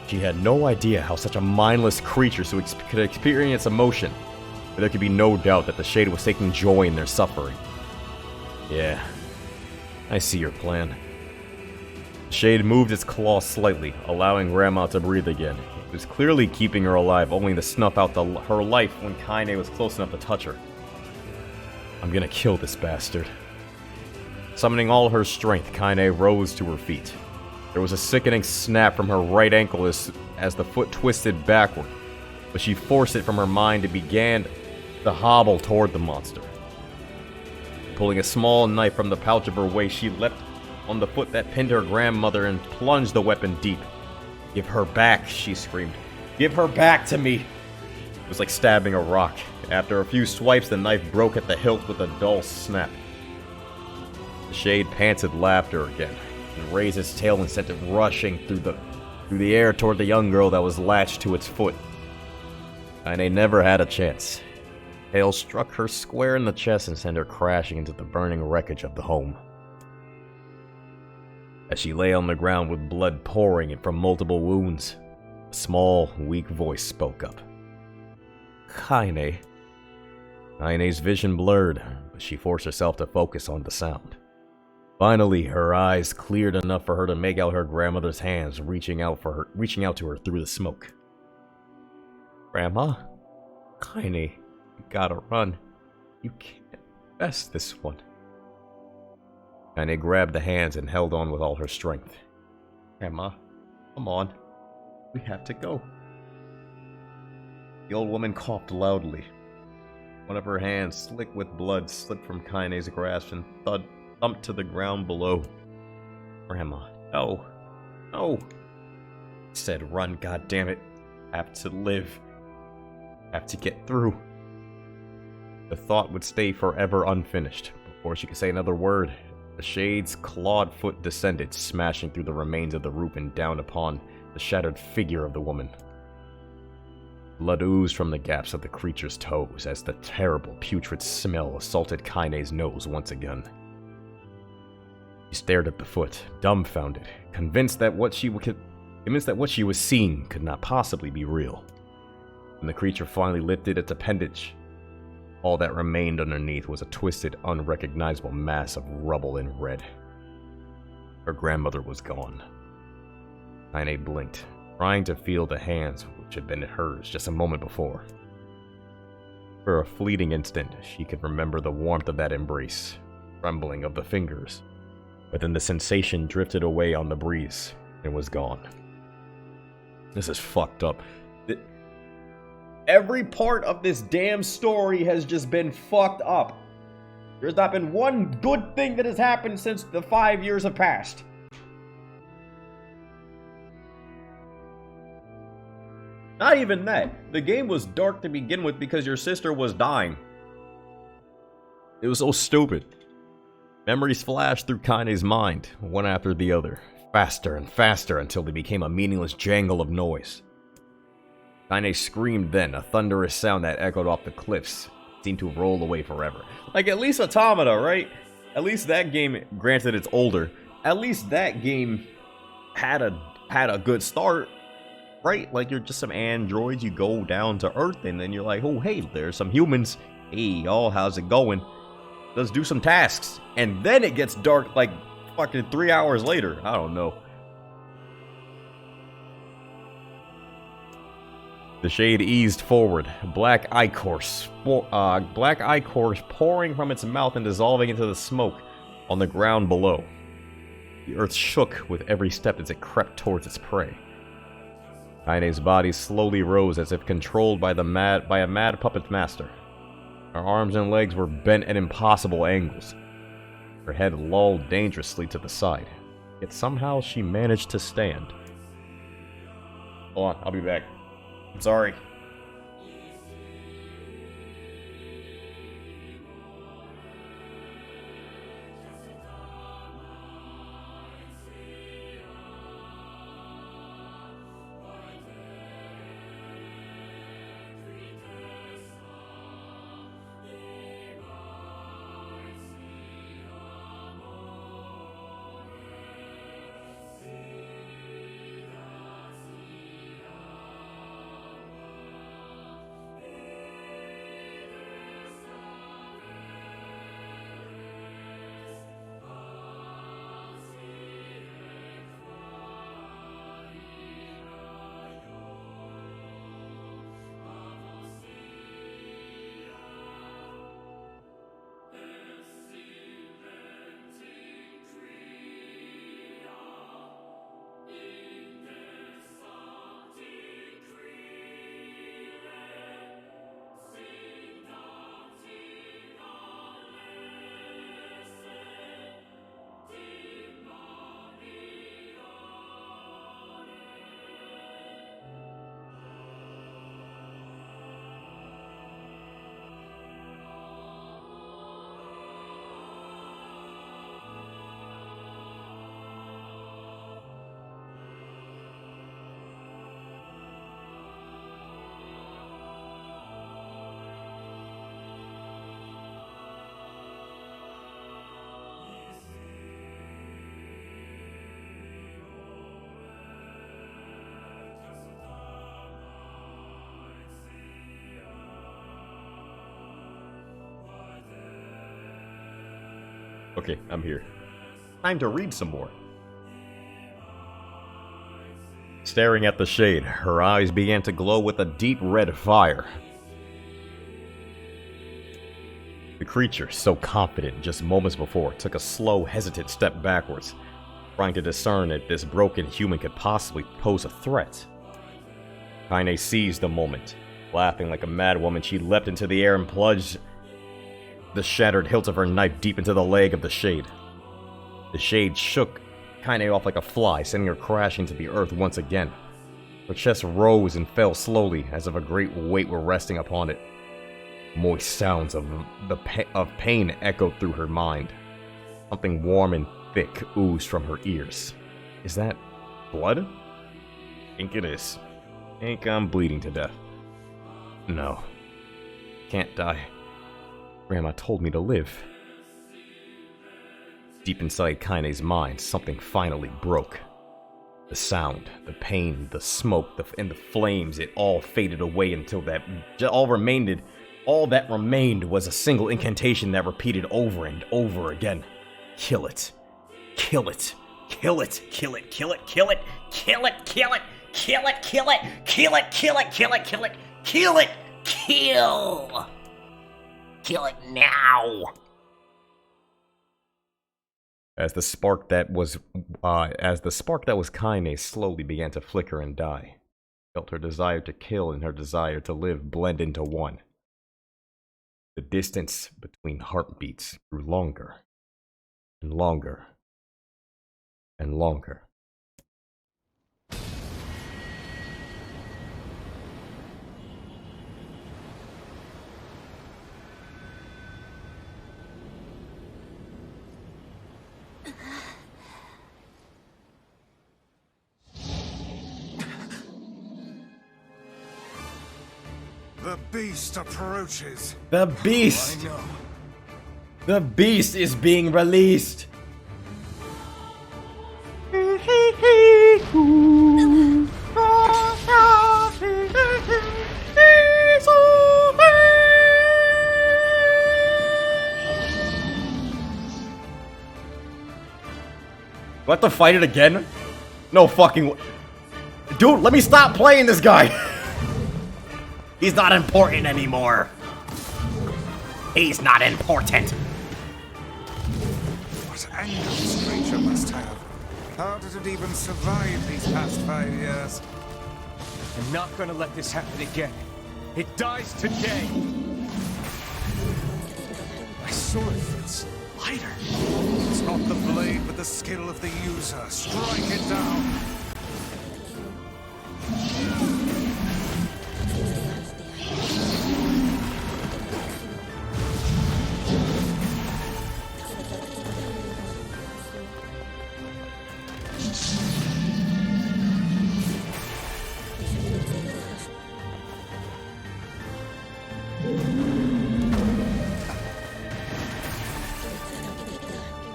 Speaker 1: She had no idea how such a mindless creature could experience emotion, but there could be no doubt that the shade was taking joy in their suffering. Yeah, I see your plan. The shade moved its claw slightly, allowing Grandma to breathe again. It was clearly keeping her alive, only to snuff out her life when Kaine was close enough to touch her. I'm gonna kill this bastard. Summoning all her strength, Kaine rose to her feet. There was a sickening snap from her right ankle as the foot twisted backward, but she forced it from her mind and began to hobble toward the monster. Pulling a small knife from the pouch of her waist, she leapt on the foot that pinned her grandmother and plunged the weapon deep. "Give her back," she screamed. "Give her back to me!" It was like stabbing a rock. After a few swipes, the knife broke at the hilt with a dull snap. The shade panted laughter again, and raised its tail and sent it rushing through the air toward the young girl that was latched to its foot. Kaine never had a chance. Tail struck her square in the chest and sent her crashing into the burning wreckage of the home. As she lay on the ground with blood pouring from multiple wounds, a small, weak voice spoke up. "Kaine." Kaine's vision blurred, but she forced herself to focus on the sound. Finally, her eyes cleared enough for her to make out her grandmother's hands reaching out to her through the smoke. "Grandma? Kaine, you gotta run. You can't best this one." Kaine grabbed the hands and held on with all her strength. "Grandma, come on. We have to go." The old woman coughed loudly. One of her hands, slick with blood, slipped from Kaine's grasp and thumped to the ground below. "Grandma, no. No." I said, "Run, goddammit. Have to live. Have to get through." The thought would stay forever unfinished. Before she could say another word, the shade's clawed foot descended, smashing through the remains of the roof and down upon the shattered figure of the woman. Blood oozed from the gaps of the creature's toes as the terrible, putrid smell assaulted Kaine's nose once again. She stared at the foot, dumbfounded, convinced that what she was seeing could not possibly be real. When the creature finally lifted its appendage, all that remained underneath was a twisted, unrecognizable mass of rubble and red. Her grandmother was gone. Kaine blinked, trying to feel the hands which had been hers just a moment before. For a fleeting instant, she could remember the warmth of that embrace, trembling of the fingers, but then the sensation drifted away on the breeze and was gone. This is fucked up. Every part of this damn story has just been fucked up. There's not been one good thing that has happened since the 5 years have passed. Not even that. The game was dark to begin with because your sister was dying. It was so stupid. Memories flashed through Kaine's mind, one after the other, faster and faster until they became a meaningless jangle of noise. Kaine screamed then, a thunderous sound that echoed off the cliffs. It seemed to roll away forever. Like, at least Automata, right? At least that game, granted it's older, at least that game had a good start. Right, like you're just some androids, you go down to Earth, and then you're like, oh, hey, there's some humans. Hey, y'all, how's it going? Let's do some tasks. And then it gets dark like fucking 3 hours later. I don't know. The shade eased forward, black ichor pouring from its mouth and dissolving into the smoke on the ground below. The earth shook with every step as it crept towards its prey. Kaine's body slowly rose as if controlled by a mad puppet master. Her arms and legs were bent at impossible angles. Her head lolled dangerously to the side, yet somehow she managed to stand. Hold on, I'll be back. I'm sorry. Okay, I'm here. Time to read some more. Staring at the shade, her eyes began to glow with a deep red fire. The creature, so confident just moments before, took a slow, hesitant step backwards, trying to discern if this broken human could possibly pose a threat. Kaine seized the moment. Laughing like a madwoman, she leapt into the air and plunged the shattered hilt of her knife deep into the leg of the shade. The shade shook Kaine off like a fly, sending her crashing to the earth once again. Her chest rose and fell slowly, as if a great weight were resting upon it. Moist sounds of pain echoed through her mind. Something warm and thick oozed from her ears. Is that blood? I think it is. I think I'm bleeding to death. No. Can't die. Grandma told me to live. Deep inside Kaine's mind, something finally broke. The sound, the pain, the smoke, and the flames, it all faded away until all that remained was a single incantation that repeated over and over again. Kill it. Kill it. Kill it. Kill it. Kill it. Kill it. Kill it. Kill it. Kill it. Kill it. Kill it. Kill it. Kill it. Kill it. Kill it. Kill. Kill it now. As the spark that was Kaine slowly began to flicker and die, felt her desire to kill and her desire to live blend into one. The distance between heartbeats grew longer and longer and longer.
Speaker 3: The beast approaches.
Speaker 1: The beast!
Speaker 3: I know.
Speaker 1: The beast is being released! Do I have to fight it again? No fucking... Dude, let me stop playing this guy! He's not important anymore. He's not important.
Speaker 3: What anger this creature must have. How did it even survive these past 5 years?
Speaker 4: I'm not gonna let this happen again. It dies today.
Speaker 3: My sword feels lighter. It's not the blade, but the skill of the user. Strike it down.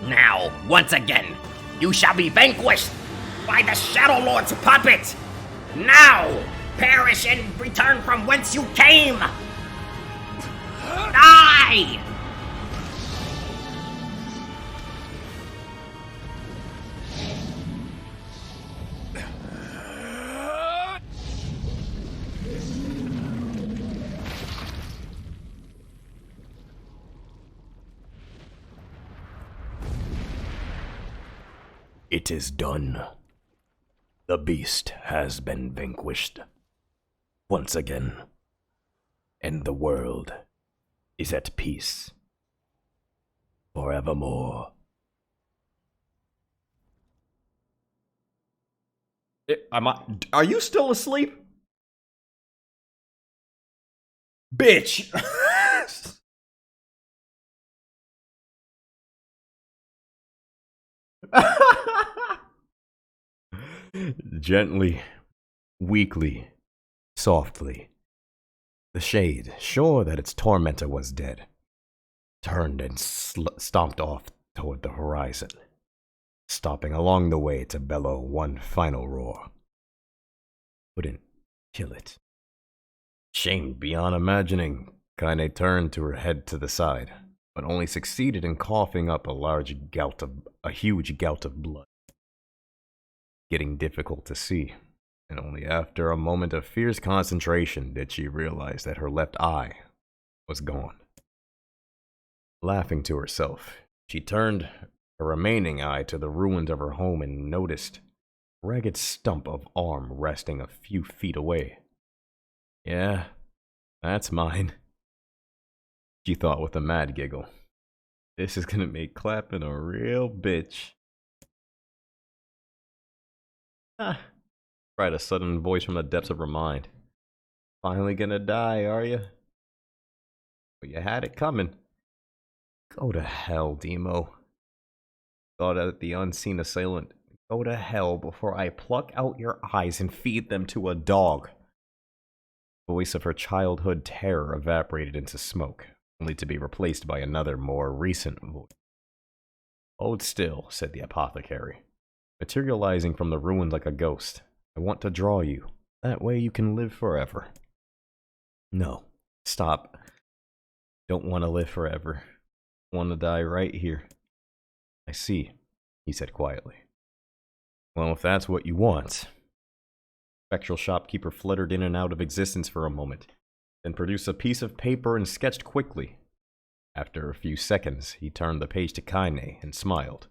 Speaker 5: Now, once again, you shall be vanquished by the Shadow Lord's puppet! Now, perish and return from whence you came! Die!
Speaker 1: It is done. The beast has been vanquished. Once again. And the world is at peace. Forevermore. Are you still asleep? Bitch! Gently, weakly, softly, the shade, sure that its tormentor was dead, turned and stomped off toward the horizon, stopping along the way to bellow one final roar. Couldn't kill it. Shamed beyond imagining, Kaine turned to her head to the side, but only succeeded in coughing up a huge gout of blood. Getting difficult to see, and only after a moment of fierce concentration did she realize that her left eye was gone. Laughing to herself, she turned her remaining eye to the ruins of her home and noticed a ragged stump of arm resting a few feet away. Yeah, that's mine, she thought with a mad giggle. This is gonna make clapping a real bitch. Cried a sudden voice from the depths of her mind. Finally gonna die, are you? Well, you had it coming. Go to hell, Demo. Thought out the unseen assailant. Go to hell before I pluck out your eyes and feed them to a dog. The voice of her childhood terror evaporated into smoke, only to be replaced by another, more recent voice. Hold still, said the apothecary, materializing from the ruins like a ghost. I want to draw you. That way you can live forever. No, stop. Don't want to live forever. Want to die right here. I see, he said quietly. Well, if that's what you want. The spectral shopkeeper fluttered in and out of existence for a moment, then produced a piece of paper and sketched quickly. After a few seconds, he turned the page to Kaine and smiled.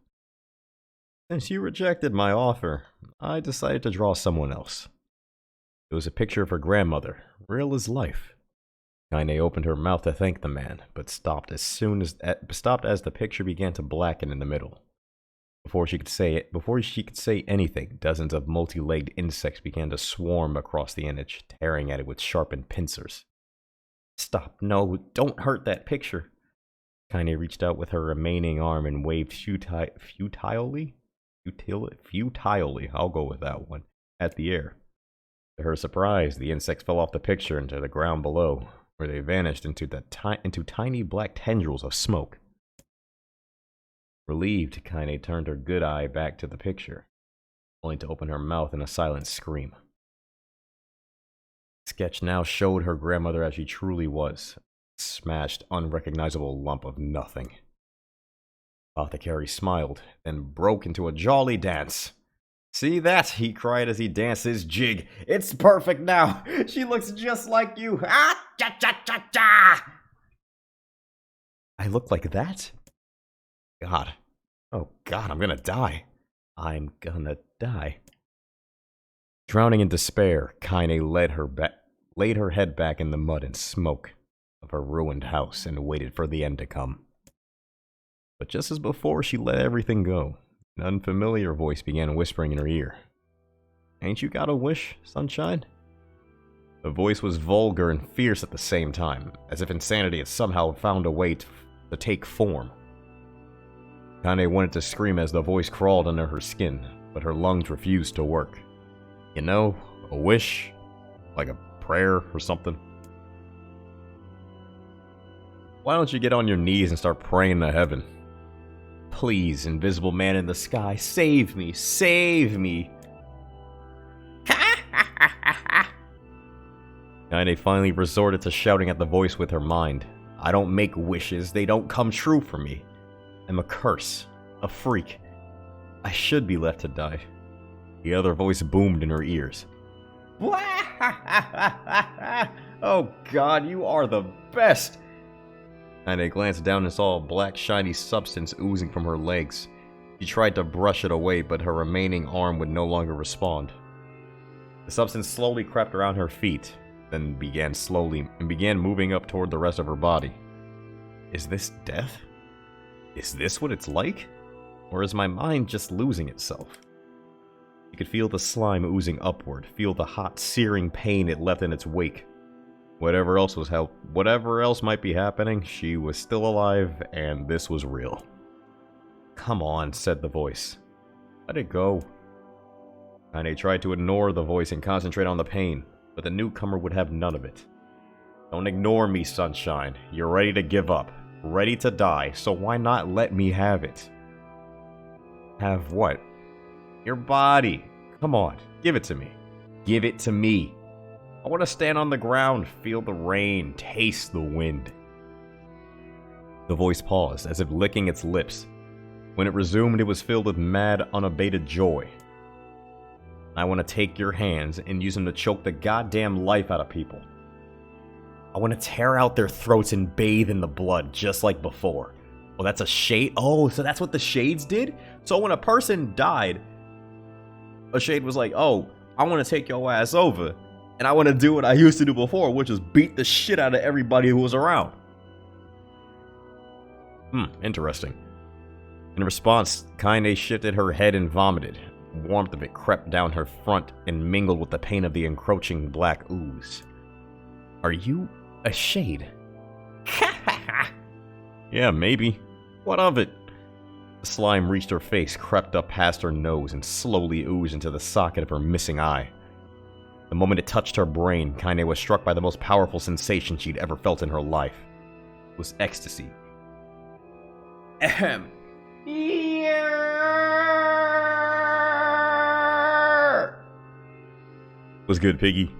Speaker 1: Since you rejected my offer, I decided to draw someone else. It was a picture of her grandmother, real as life. Kaine opened her mouth to thank the man, but stopped as the picture began to blacken in the middle. Before she could say anything, dozens of multi-legged insects began to swarm across the image, tearing at it with sharpened pincers. Stop! No, don't hurt that picture. Kaine reached out with her remaining arm and waved futilely, I'll go with that one, at the air. To her surprise, the insects fell off the picture into the ground below, where they vanished into tiny black tendrils of smoke. Relieved, Kaine turned her good eye back to the picture, only to open her mouth in a silent scream. The sketch now showed her grandmother as she truly was, a smashed, unrecognizable lump of nothing. Apothecary smiled, then broke into a jolly dance. See that? He cried as he danced his jig. It's perfect now. She looks just like you. Ah, cha cha cha cha. I look like that? God. Oh God, I'm gonna die. I'm gonna die. Drowning in despair, Kaine laid her head back in the mud and smoke of her ruined house and waited for the end to come. But just as before she let everything go, an unfamiliar voice began whispering in her ear. Ain't you got a wish, sunshine? The voice was vulgar and fierce at the same time, as if insanity had somehow found a way to take form. Kaine wanted to scream as the voice crawled under her skin, but her lungs refused to work. You know, a wish? Like a prayer or something? Why don't you get on your knees and start praying to heaven? Please, invisible man in the sky, save me, save me. Kaine finally resorted to shouting at the voice with her mind. I don't make wishes, they don't come true for me. I'm a curse, a freak. I should be left to die. The other voice boomed in her ears. Oh God, you are the best! Kaine glanced down and saw a black shiny substance oozing from her legs. She tried to brush it away, but her remaining arm would no longer respond. The substance slowly crept around her feet, then began moving up toward the rest of her body. Is this death? Is this what it's like? Or is my mind just losing itself? You could feel the slime oozing upward, feel the hot, searing pain it left in its wake. Whatever else might be happening, she was still alive, and this was real. Come on, said the voice. Let it go. Kaine tried to ignore the voice and concentrate on the pain, but the newcomer would have none of it. Don't ignore me, sunshine. You're ready to give up, ready to die, so why not let me have it? Have what? Your body. Come on, give it to me. Give it to me. I want to stand on the ground, feel the rain, taste the wind. The voice paused, as if licking its lips. When it resumed, it was filled with mad, unabated joy. I want to take your hands and use them to choke the goddamn life out of people. I want to tear out their throats and bathe in the blood, just like before. Oh, that's a shade? Oh, so that's what the shades did? So when a person died, a shade was like, oh, I want to take your ass over, and I want to do what I used to do before, which is beat the shit out of everybody who was around. Interesting. In response, Kaine shifted her head and vomited. Warmth of it crept down her front and mingled with the pain of the encroaching black ooze. Are you a shade? Yeah, maybe. What of it? The slime reached her face, crept up past her nose, and slowly oozed into the socket of her missing eye. The moment it touched her brain, Kaine was struck by the most powerful sensation she'd ever felt in her life. It was ecstasy. Ahem. Was good, Piggy.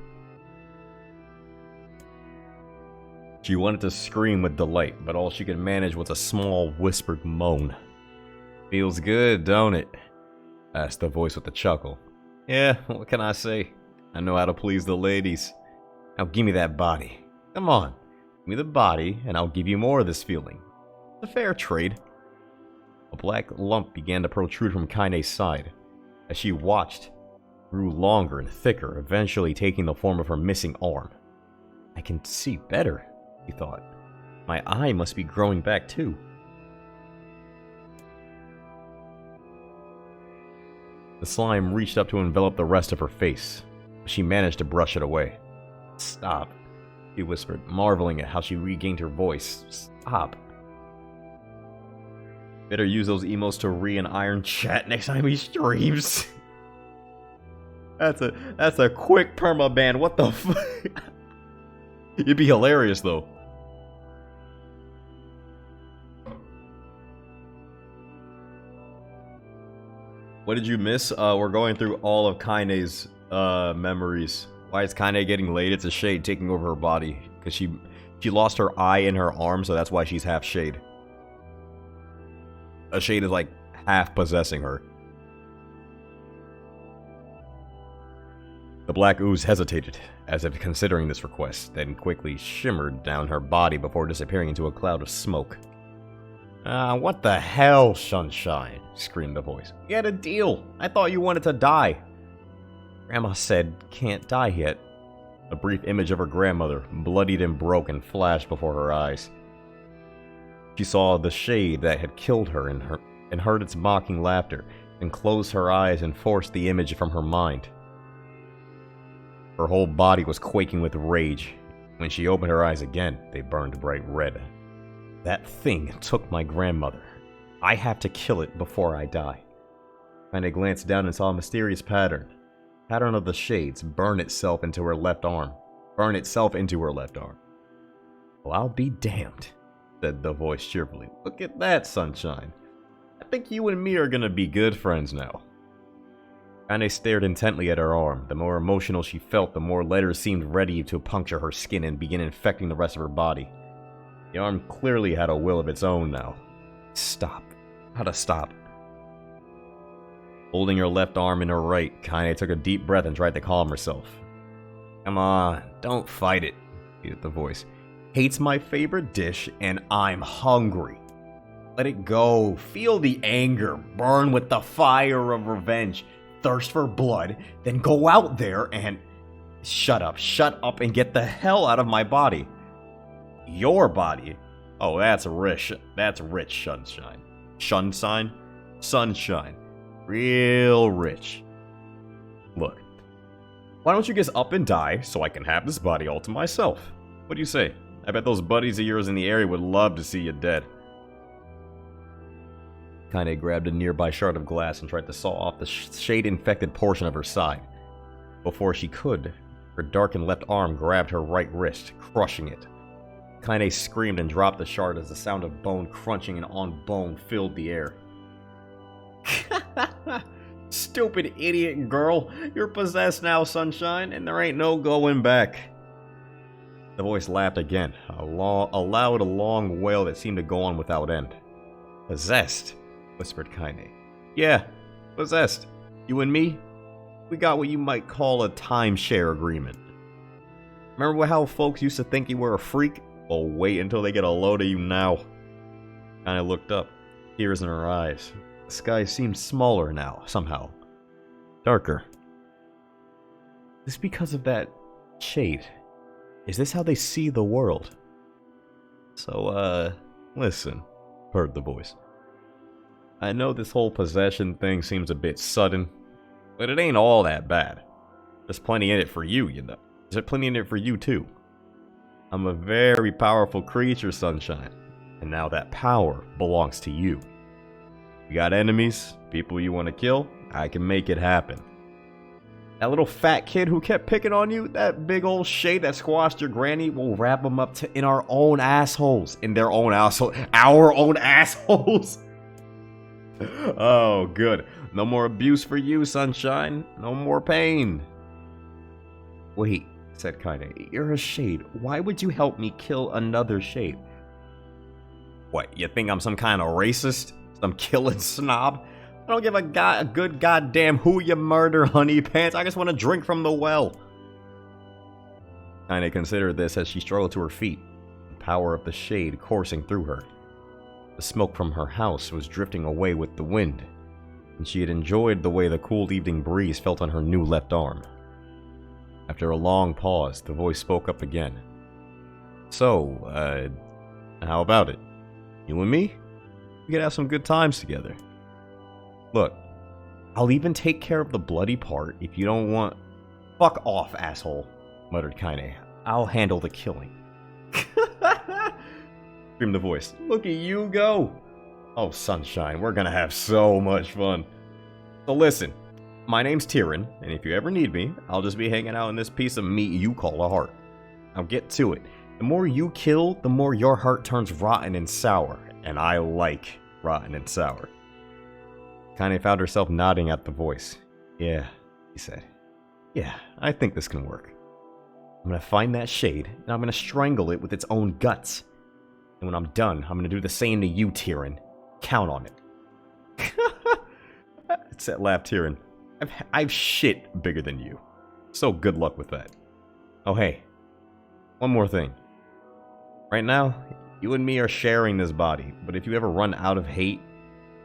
Speaker 1: She wanted to scream with delight, but all she could manage was a small, whispered moan. Feels good, don't it? Asked the voice with a chuckle. Yeah, what can I say? I know how to please the ladies. Now give me that body. Come on. Give me the body, and I'll give you more of this feeling. It's a fair trade. A black lump began to protrude from Kaine's side. As she watched, it grew longer and thicker, eventually taking the form of her missing arm. I can see better, she thought. My eye must be growing back too. The slime reached up to envelop the rest of her face. She managed to brush it away. Stop, she whispered, marveling at how she regained her voice. Stop. Better use those emotes to and iron chat next time he streams. That's a quick permaban. What the fuck? It'd be hilarious though. What did you miss? We're going through all of Kaine's memories. Why is Kaine getting laid? It's a shade taking over her body. Because she lost her eye in her arm, so that's why she's half shade. A shade is like half possessing her. The black ooze hesitated, as if considering this request, then quickly shimmered down her body before disappearing into a cloud of smoke. What the hell, Sunshine? Screamed the voice. We had a deal. I thought you wanted to die. Grandma said, can't die yet. A brief image of her grandmother, bloodied and broken, flashed before her eyes. She saw the shade that had killed her and heard its mocking laughter, and closed her eyes and forced the image from her mind. Her whole body was quaking with rage. When she opened her eyes again, they burned bright red. That thing took my grandmother. I have to kill it before I die. Kaine glanced down and saw a mysterious pattern. Pattern of the shades burn itself into her left arm. Burn itself into her left arm. Well, I'll be damned, said the voice cheerfully. Look at that, Sunshine. That think you and me are gonna be good friends now. Kaine stared intently at her arm. The more emotional she felt, the more letters seemed ready to puncture her skin and begin infecting the rest of her body. The arm clearly had a will of its own now. Stop. How to stop? Holding her left arm in her right, Kaine took a deep breath and tried to calm herself. Come on, don't fight it, repeated the voice. Hate's my favorite dish, and I'm hungry. Let it go. Feel the anger. Burn with the fire of revenge. Thirst for blood. Then go out there and... Shut up and get the hell out of my body. Your body? Oh, that's rich. That's rich, sunshine. Sunshine? Sunshine. Real rich. Look. Why don't you just up and die so I can have this body all to myself? What do you say? I bet those buddies of yours in the area would love to see you dead. Kaine grabbed a nearby shard of glass and tried to saw off the shade-infected portion of her side. Before she could, her darkened left arm grabbed her right wrist, crushing it. Kaine screamed and dropped the shard as the sound of bone crunching and on bone filled the air. Stupid idiot girl, you're possessed now, sunshine, and there ain't no going back. The voice laughed again, allowed a long wail that seemed to go on without end. Possessed, whispered Kaine. Yeah, possessed. You and me? We got what you might call a timeshare agreement. Remember how folks used to think you were a freak? Well, wait until they get a load of you now. Kaine looked up, tears in her eyes. The sky seemed smaller now, somehow. Darker. Is this because of that shade? Is this how they see the world? So, listen, heard the voice. I know this whole possession thing seems a bit sudden, but it ain't all that bad. There's plenty in it for you, you know. There's plenty in it for you, too. I'm a very powerful creature, Sunshine, and now that power belongs to you. You got enemies, people you want to kill, I can make it happen. That little fat kid who kept picking on you, that big old shade that squashed your granny, will wrap him up in our own assholes. In their own asshole. Our own assholes. Oh, good. No more abuse for you, Sunshine. No more pain. Wait, said Kaine. You're a shade. Why would you help me kill another shade? What, you think I'm some kind of racist? Some killing snob? I don't give a good goddamn who you murder, honey pants. I just want to drink from the well. Kaine considered this as she struggled to her feet, the power of the shade coursing through her. The smoke from her house was drifting away with the wind, and she had enjoyed the way the cool evening breeze felt on her new left arm. After a long pause, the voice spoke up again. So, how about it? You and me? We could have some good times together. Look, I'll even take care of the bloody part if you don't want... Fuck off, asshole, muttered Kaine. I'll handle the killing. Screamed the voice. Look at you go. Oh, Sunshine, we're gonna have so much fun. So listen, my name's Tyrion, and if you ever need me, I'll just be hanging out in this piece of meat you call a heart. Now get to it. The more you kill, the more your heart turns rotten and sour, and I like rotten and sour. Kaine found herself nodding at the voice. Yeah, he said. Yeah, I think this can work. I'm gonna find that shade, and I'm gonna strangle it with its own guts. And when I'm done, I'm gonna do the same to you, Tyrion. Count on it. Laughed Tyrion. I've shit bigger than you. So good luck with that. Oh hey, one more thing. Right now, you and me are sharing this body, but if you ever run out of hate,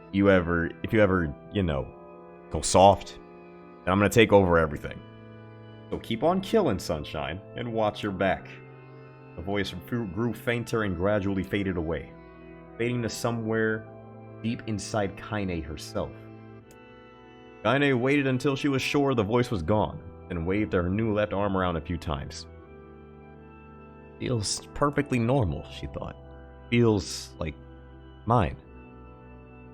Speaker 1: if you ever, you know, go soft, then I'm gonna take over everything. So keep on killing, Sunshine, and watch your back. The voice grew fainter and gradually faded away, fading to somewhere deep inside Kaine herself. Kaine waited until she was sure the voice was gone, and waved her new left arm around a few times. Feels perfectly normal, she thought. Feels like mine.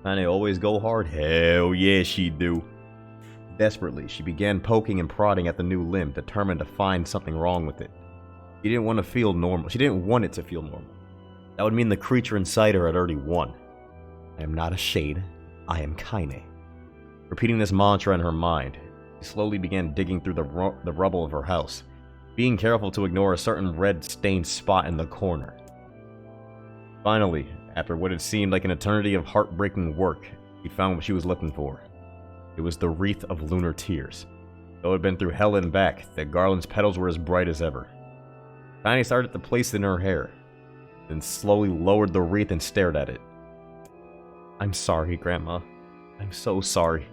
Speaker 1: Kaine always go hard? Hell yeah, she do. Desperately, she began poking and prodding at the new limb, determined to find something wrong with it. She didn't want to feel normal. She didn't want it to feel normal. That would mean the creature inside her had already won. I am not a shade. I am Kaine. Repeating this mantra in her mind, she slowly began digging through the rubble of her house, being careful to ignore a certain red-stained spot in the corner. Finally, after what had seemed like an eternity of heartbreaking work, she found what she was looking for. It was the wreath of lunar tears. Though it had been through hell and back, the garland's petals were as bright as ever. Kaine started to place it in her hair, then slowly lowered the wreath and stared at it. I'm sorry, Grandma. I'm so sorry.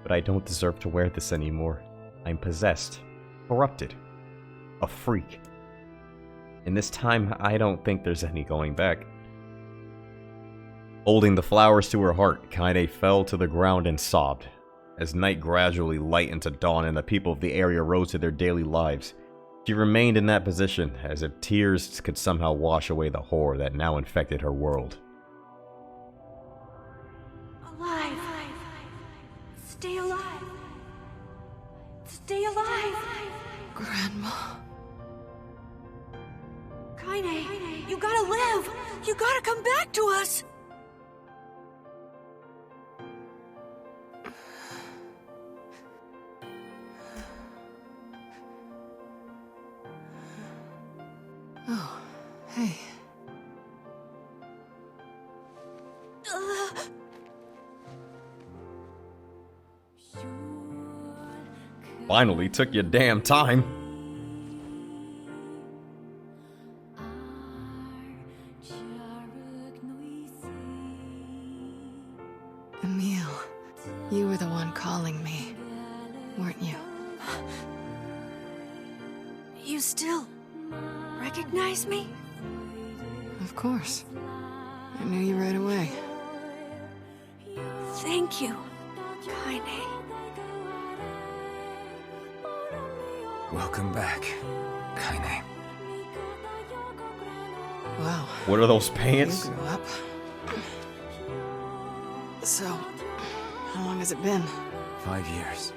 Speaker 1: But I don't deserve to wear this anymore. I'm possessed, corrupted, a freak. In this time, I don't think there's any going back. Holding the flowers to her heart, Kaine fell to the ground and sobbed. As night gradually lightened to dawn and the people of the area rose to their daily lives, she remained in that position as if tears could somehow wash away the horror that now infected her world.
Speaker 2: Alive! Stay alive! Stay alive!
Speaker 6: Grandma.
Speaker 2: Kaine, you gotta live! You gotta come back to us!
Speaker 6: Oh, hey.
Speaker 1: Finally, took your damn time.
Speaker 6: Emil, you were the one calling me, weren't you?
Speaker 2: You still recognize me?
Speaker 6: Of course. I knew you right away.
Speaker 2: Thank you, Kaine.
Speaker 4: Welcome back, Kaine.
Speaker 6: Wow.
Speaker 1: What are those
Speaker 6: You
Speaker 1: pants?
Speaker 6: grew up. So, how long has it been?
Speaker 4: 5 years.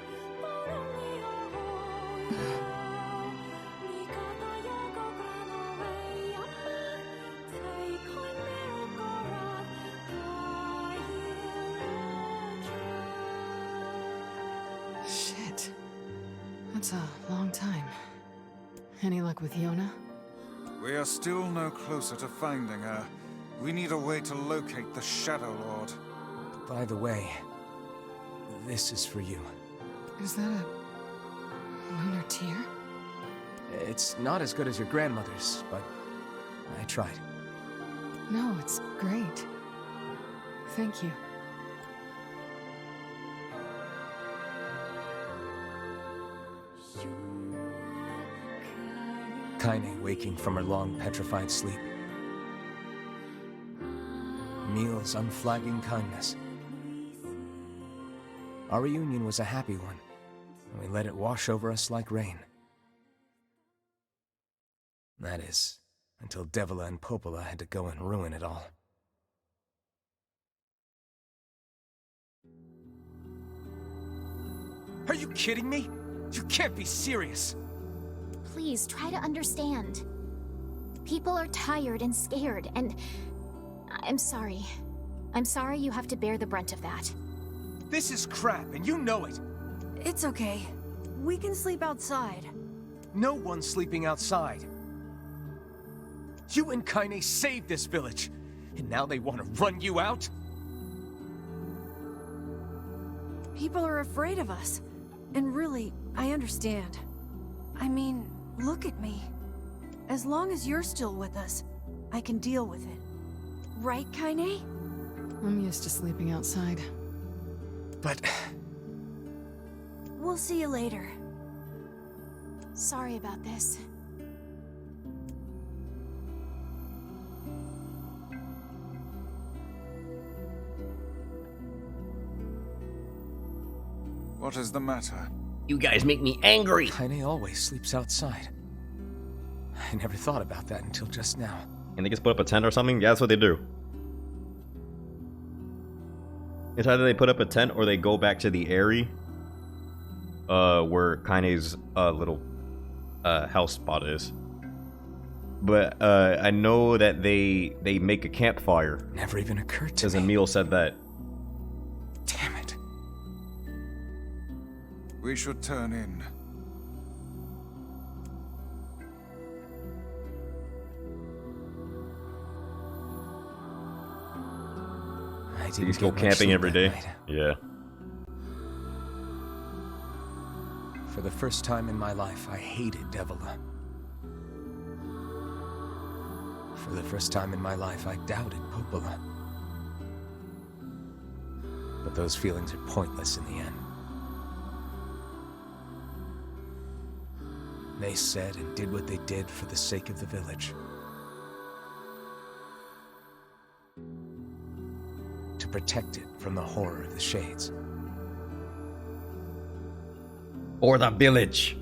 Speaker 6: Shit. That's a long time. Any luck with Yona?
Speaker 3: We are still no closer to finding her. We need a way to locate the Shadow Lord.
Speaker 4: By the way, this is for you.
Speaker 6: Is that a lunar tear?
Speaker 4: It's not as good as your grandmother's, but I tried.
Speaker 6: No, it's great. Thank you.
Speaker 4: Kaine waking from her long petrified sleep. Emil's unflagging kindness. Our reunion was a happy one, and we let it wash over us like rain. That is, until Devila and Popola had to go and ruin it all. Are you kidding me? You can't be serious!
Speaker 7: Please, try to understand. People are tired and scared, and... I'm sorry. I'm sorry you have to bear the brunt of that.
Speaker 4: This is crap, and you know it!
Speaker 2: It's okay. We can sleep outside.
Speaker 4: No one's sleeping outside. You and Kaine saved this village, and now they want to run you out?
Speaker 2: People are afraid of us. And really, I understand. I mean, look at me. As long as you're still with us, I can deal with it. Right, Kaine?
Speaker 6: I'm used to sleeping outside.
Speaker 4: But...
Speaker 2: We'll see you later.
Speaker 7: Sorry about this.
Speaker 3: What is the matter?
Speaker 5: You guys make me angry.
Speaker 4: Kaine always sleeps outside. I never thought about that until just now.
Speaker 1: And they just put up a tent or something? Yeah, that's what they do. It's either they put up a tent or they go back to the area where Kaine's little house spot is. But I know that they make a campfire.
Speaker 4: Never even occurred to
Speaker 1: Because
Speaker 4: me.
Speaker 1: Emil said that.
Speaker 3: We should turn in.
Speaker 4: I
Speaker 1: You
Speaker 4: didn't
Speaker 1: go
Speaker 4: get much
Speaker 1: camping
Speaker 4: sleep
Speaker 1: every
Speaker 4: that
Speaker 1: day.
Speaker 4: night.
Speaker 1: Yeah.
Speaker 4: For the first time in my life, I hated Devila. For the first time in my life, I doubted Popola. But those feelings are pointless in the end. They said and did what they did for the sake of the village. To protect it from the horror of the Shades.
Speaker 1: Or the village.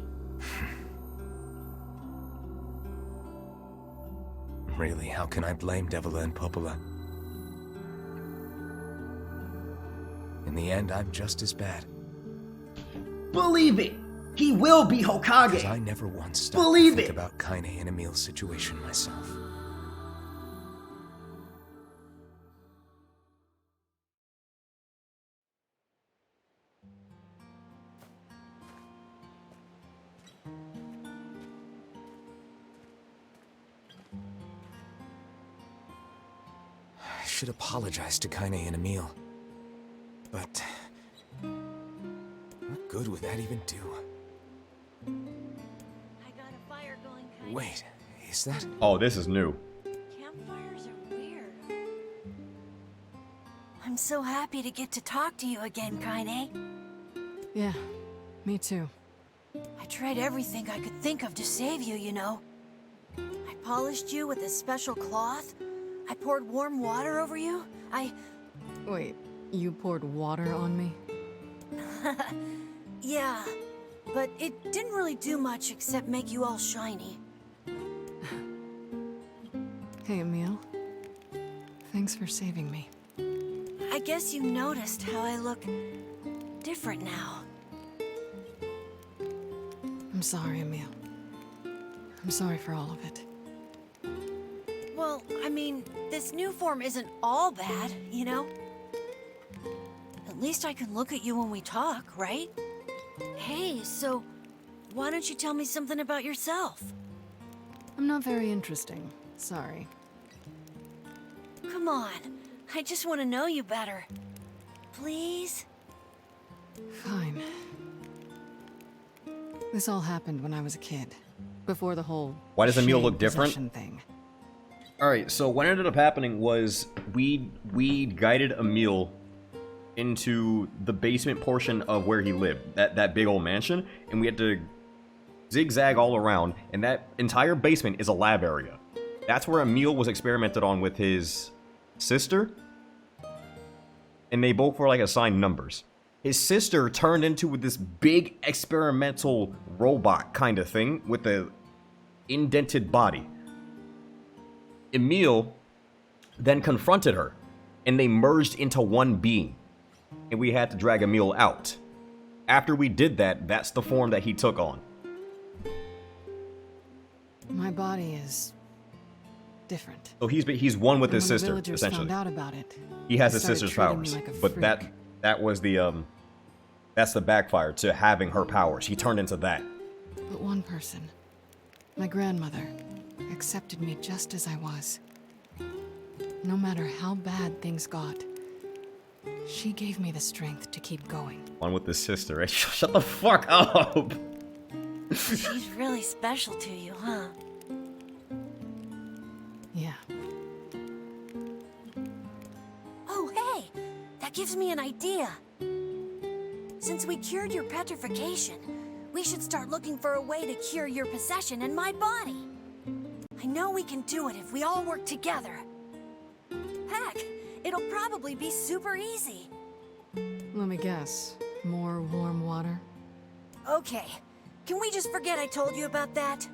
Speaker 4: Really, how can I blame Devila and Popola? In the end, I'm just as bad.
Speaker 5: Believe it! He will be
Speaker 4: Because
Speaker 5: Hokage!
Speaker 4: I never once stopped
Speaker 5: Believe
Speaker 4: to think
Speaker 5: it.
Speaker 4: about Kaine and Emil's situation myself. I should apologize to Kaine and Emil. But what good would that even do?
Speaker 2: I got a fire going, Kaine.
Speaker 4: Wait, is that?
Speaker 1: Oh, this is new.
Speaker 2: Campfires are weird. I'm so happy to get to talk to you again, Kaine.
Speaker 6: Yeah, me too.
Speaker 2: I tried everything I could think of to save you, you know. I polished you with a special cloth. I poured warm water over you.
Speaker 6: Wait, you poured water on me?
Speaker 2: Yeah, but it didn't really do much except make you all shiny.
Speaker 6: Hey, Emil. Thanks for saving me.
Speaker 2: I guess you noticed how I look different now.
Speaker 6: I'm sorry, Emil. I'm sorry for all of it.
Speaker 2: Well, I mean, this new form isn't all bad, you know? At least I can look at you when we talk, right? Hey, so why don't you tell me something about yourself?
Speaker 6: I'm not very interesting. Sorry.
Speaker 2: Come on, I just want to know you better. Please?
Speaker 6: Fine. This all happened when I was a kid. Before the whole
Speaker 1: Why does Emil
Speaker 6: shade
Speaker 1: look different?
Speaker 6: possession thing.
Speaker 1: Alright, so what ended up happening was we guided Emil into the basement portion of where he lived, that big old mansion, and we had to zigzag all around, and that entire basement is a lab area. That's where Emil was experimented on with his sister, and they both were like assigned numbers. His sister turned into this big experimental robot kind of thing with a indented body. Emil then confronted her, and they merged into one being, and we had to drag Emil out. After we did that, that's the form that he took on.
Speaker 6: My body is different.
Speaker 1: So he's one with
Speaker 6: And
Speaker 1: his
Speaker 6: when the
Speaker 1: sister,
Speaker 6: villagers
Speaker 1: essentially.
Speaker 6: found out about it,
Speaker 1: He has
Speaker 6: they
Speaker 1: his
Speaker 6: started
Speaker 1: sister's
Speaker 6: treating me
Speaker 1: powers,
Speaker 6: like a
Speaker 1: but
Speaker 6: freak.
Speaker 1: that was the that's the backfire to having her powers. He turned into that.
Speaker 6: But one person, my grandmother, accepted me just as I was. No matter how bad things got, she gave me the strength to keep going.
Speaker 1: One with his sister, right? Shut the fuck up!
Speaker 2: She's really special to you, huh?
Speaker 6: Yeah.
Speaker 2: Oh, hey! That gives me an idea. Since we cured your petrification, we should start looking for a way to cure your possession in my body. I know we can do it if we all work together. Heck, it'll probably be super easy.
Speaker 6: Let me guess. More warm water?
Speaker 2: Okay, can we just forget I told you about that?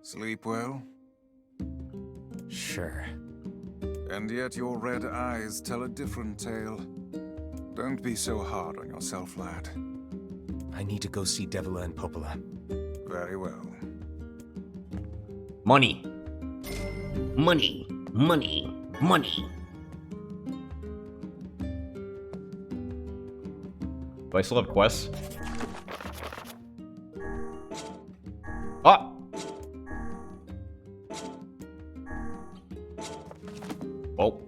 Speaker 3: Sleep well?
Speaker 4: Sure.
Speaker 3: And yet your red eyes tell a different tale. Don't be so hard on yourself, lad.
Speaker 4: I need to go see Devila and Popola.
Speaker 3: Very well.
Speaker 5: Money. Money. Money. Money.
Speaker 1: Do I still have quests? Ah! Oh.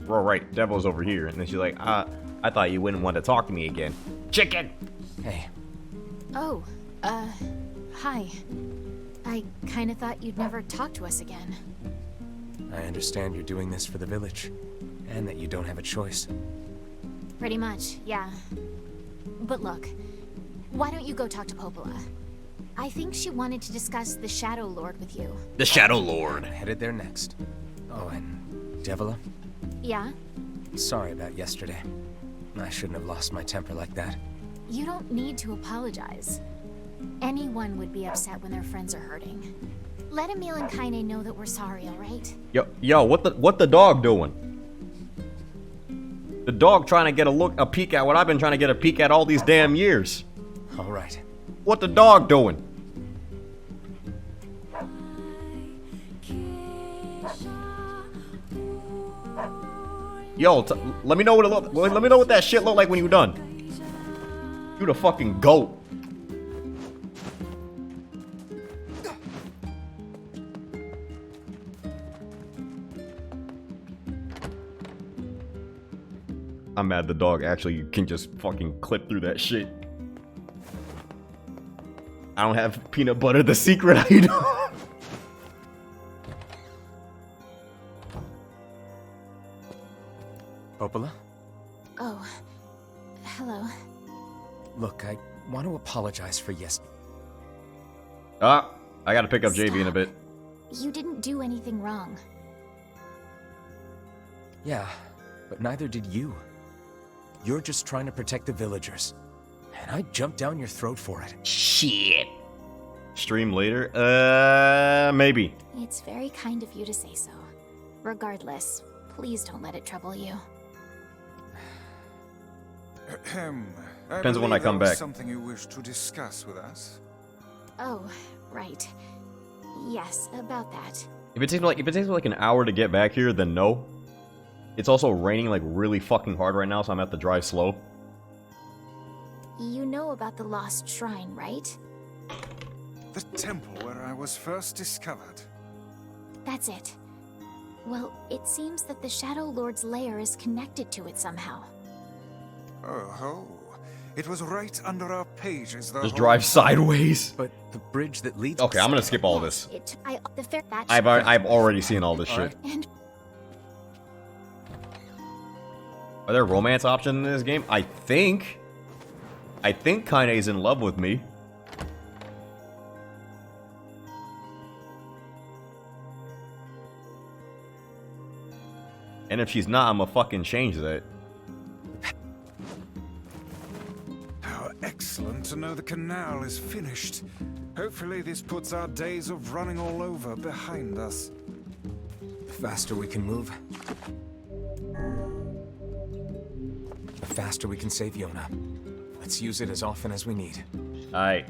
Speaker 1: We're right. Devil's over here. And then she's like, I thought you wouldn't want to talk to me again.
Speaker 5: Chicken.
Speaker 4: Hey,
Speaker 7: Oh, hi. I kinda thought you'd never talk to us again.
Speaker 4: I understand you're doing this for the village, and that you don't have a choice.
Speaker 7: Pretty much, yeah. But look, why don't you go talk to Popola? I think she wanted to discuss the Shadow Lord with you.
Speaker 5: The Shadow Lord.
Speaker 4: Headed there next. Oh, and Devila?
Speaker 7: Yeah?
Speaker 4: Sorry about yesterday. I shouldn't have lost my temper like that.
Speaker 7: You don't need to apologize. Anyone would be upset when their friends are hurting. Let Emil and Kaine know that we're sorry, alright?
Speaker 1: Yo, what the dog doing? The dog trying to get a peek at what I've been trying to get a peek at all these damn years.
Speaker 4: All right.
Speaker 1: What the dog doing? Yo, let me know let me know what that shit look like when you done. You the fucking goat. I'm mad the dog actually can just fucking clip through that shit. I don't have peanut butter, the secret item.
Speaker 4: Popola?
Speaker 7: Oh, hello.
Speaker 4: Look, I want to apologize for
Speaker 1: I gotta pick up JV in a bit.
Speaker 7: You didn't do anything wrong.
Speaker 4: Yeah, but neither did you. You're just trying to protect the villagers. And I jumped down your throat for it.
Speaker 5: Shit.
Speaker 1: Stream later? Maybe.
Speaker 7: It's very kind of you to say so. Regardless, please don't let it trouble you.
Speaker 1: Depends on when I come
Speaker 3: there was
Speaker 1: back.
Speaker 3: Something you wish to discuss with us?
Speaker 7: Oh, right. Yes, about that.
Speaker 1: If it takes me like an hour to get back here, then no. It's also raining like really fucking hard right now, so I'm gonna have to drive slow.
Speaker 7: You know about the lost shrine, right?
Speaker 3: The temple where I was first discovered.
Speaker 7: That's it. Well, it seems that the Shadow Lord's lair is connected to it somehow.
Speaker 3: Oh ho. It was right under our pages the
Speaker 1: Just
Speaker 3: whole
Speaker 1: drive
Speaker 3: time.
Speaker 4: Oh,
Speaker 1: sideways.
Speaker 4: But the bridge that leads
Speaker 1: Okay, I'm gonna skip all this. I've already seen all this shit.
Speaker 7: And
Speaker 1: Are there romance options in this game? I think Kaine's in love with me. And if she's not, I'ma fucking change that.
Speaker 3: How excellent to know the canal is finished. Hopefully this puts our days of running all over behind us.
Speaker 4: The faster we can move, the faster we can save Yona. Let's use it as often as we need.
Speaker 1: Alright.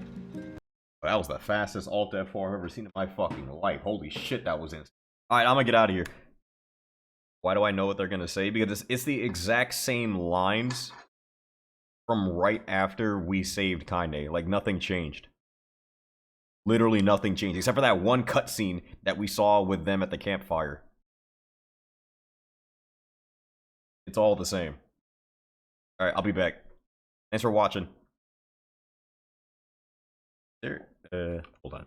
Speaker 1: That was the fastest Alt F4 I've ever seen in my fucking life. Holy shit, that was instant. Alright, I'm gonna get out of here. Why do I know what they're gonna say? Because it's the exact same lines from right after we saved Kaine. Like, nothing changed. Literally nothing changed, except for that one cutscene that we saw with them at the campfire. It's all the same. Alright, I'll be back. Thanks for watching. There, hold on.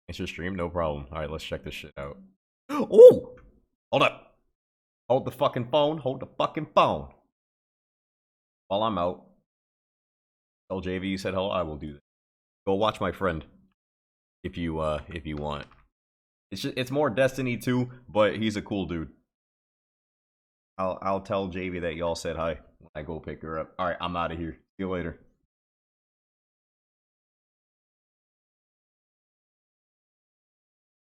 Speaker 1: Thanks for stream, no problem. Alright, let's check this shit out. Oh! Hold up. Hold the fucking phone. Hold the fucking phone. While I'm out. Tell JV you said hello. I will do that. Go watch my friend. if you want. It's more Destiny 2, but he's a cool dude. I'll tell JV that y'all said hi when I go pick her up. All right, I'm out of here. See you later.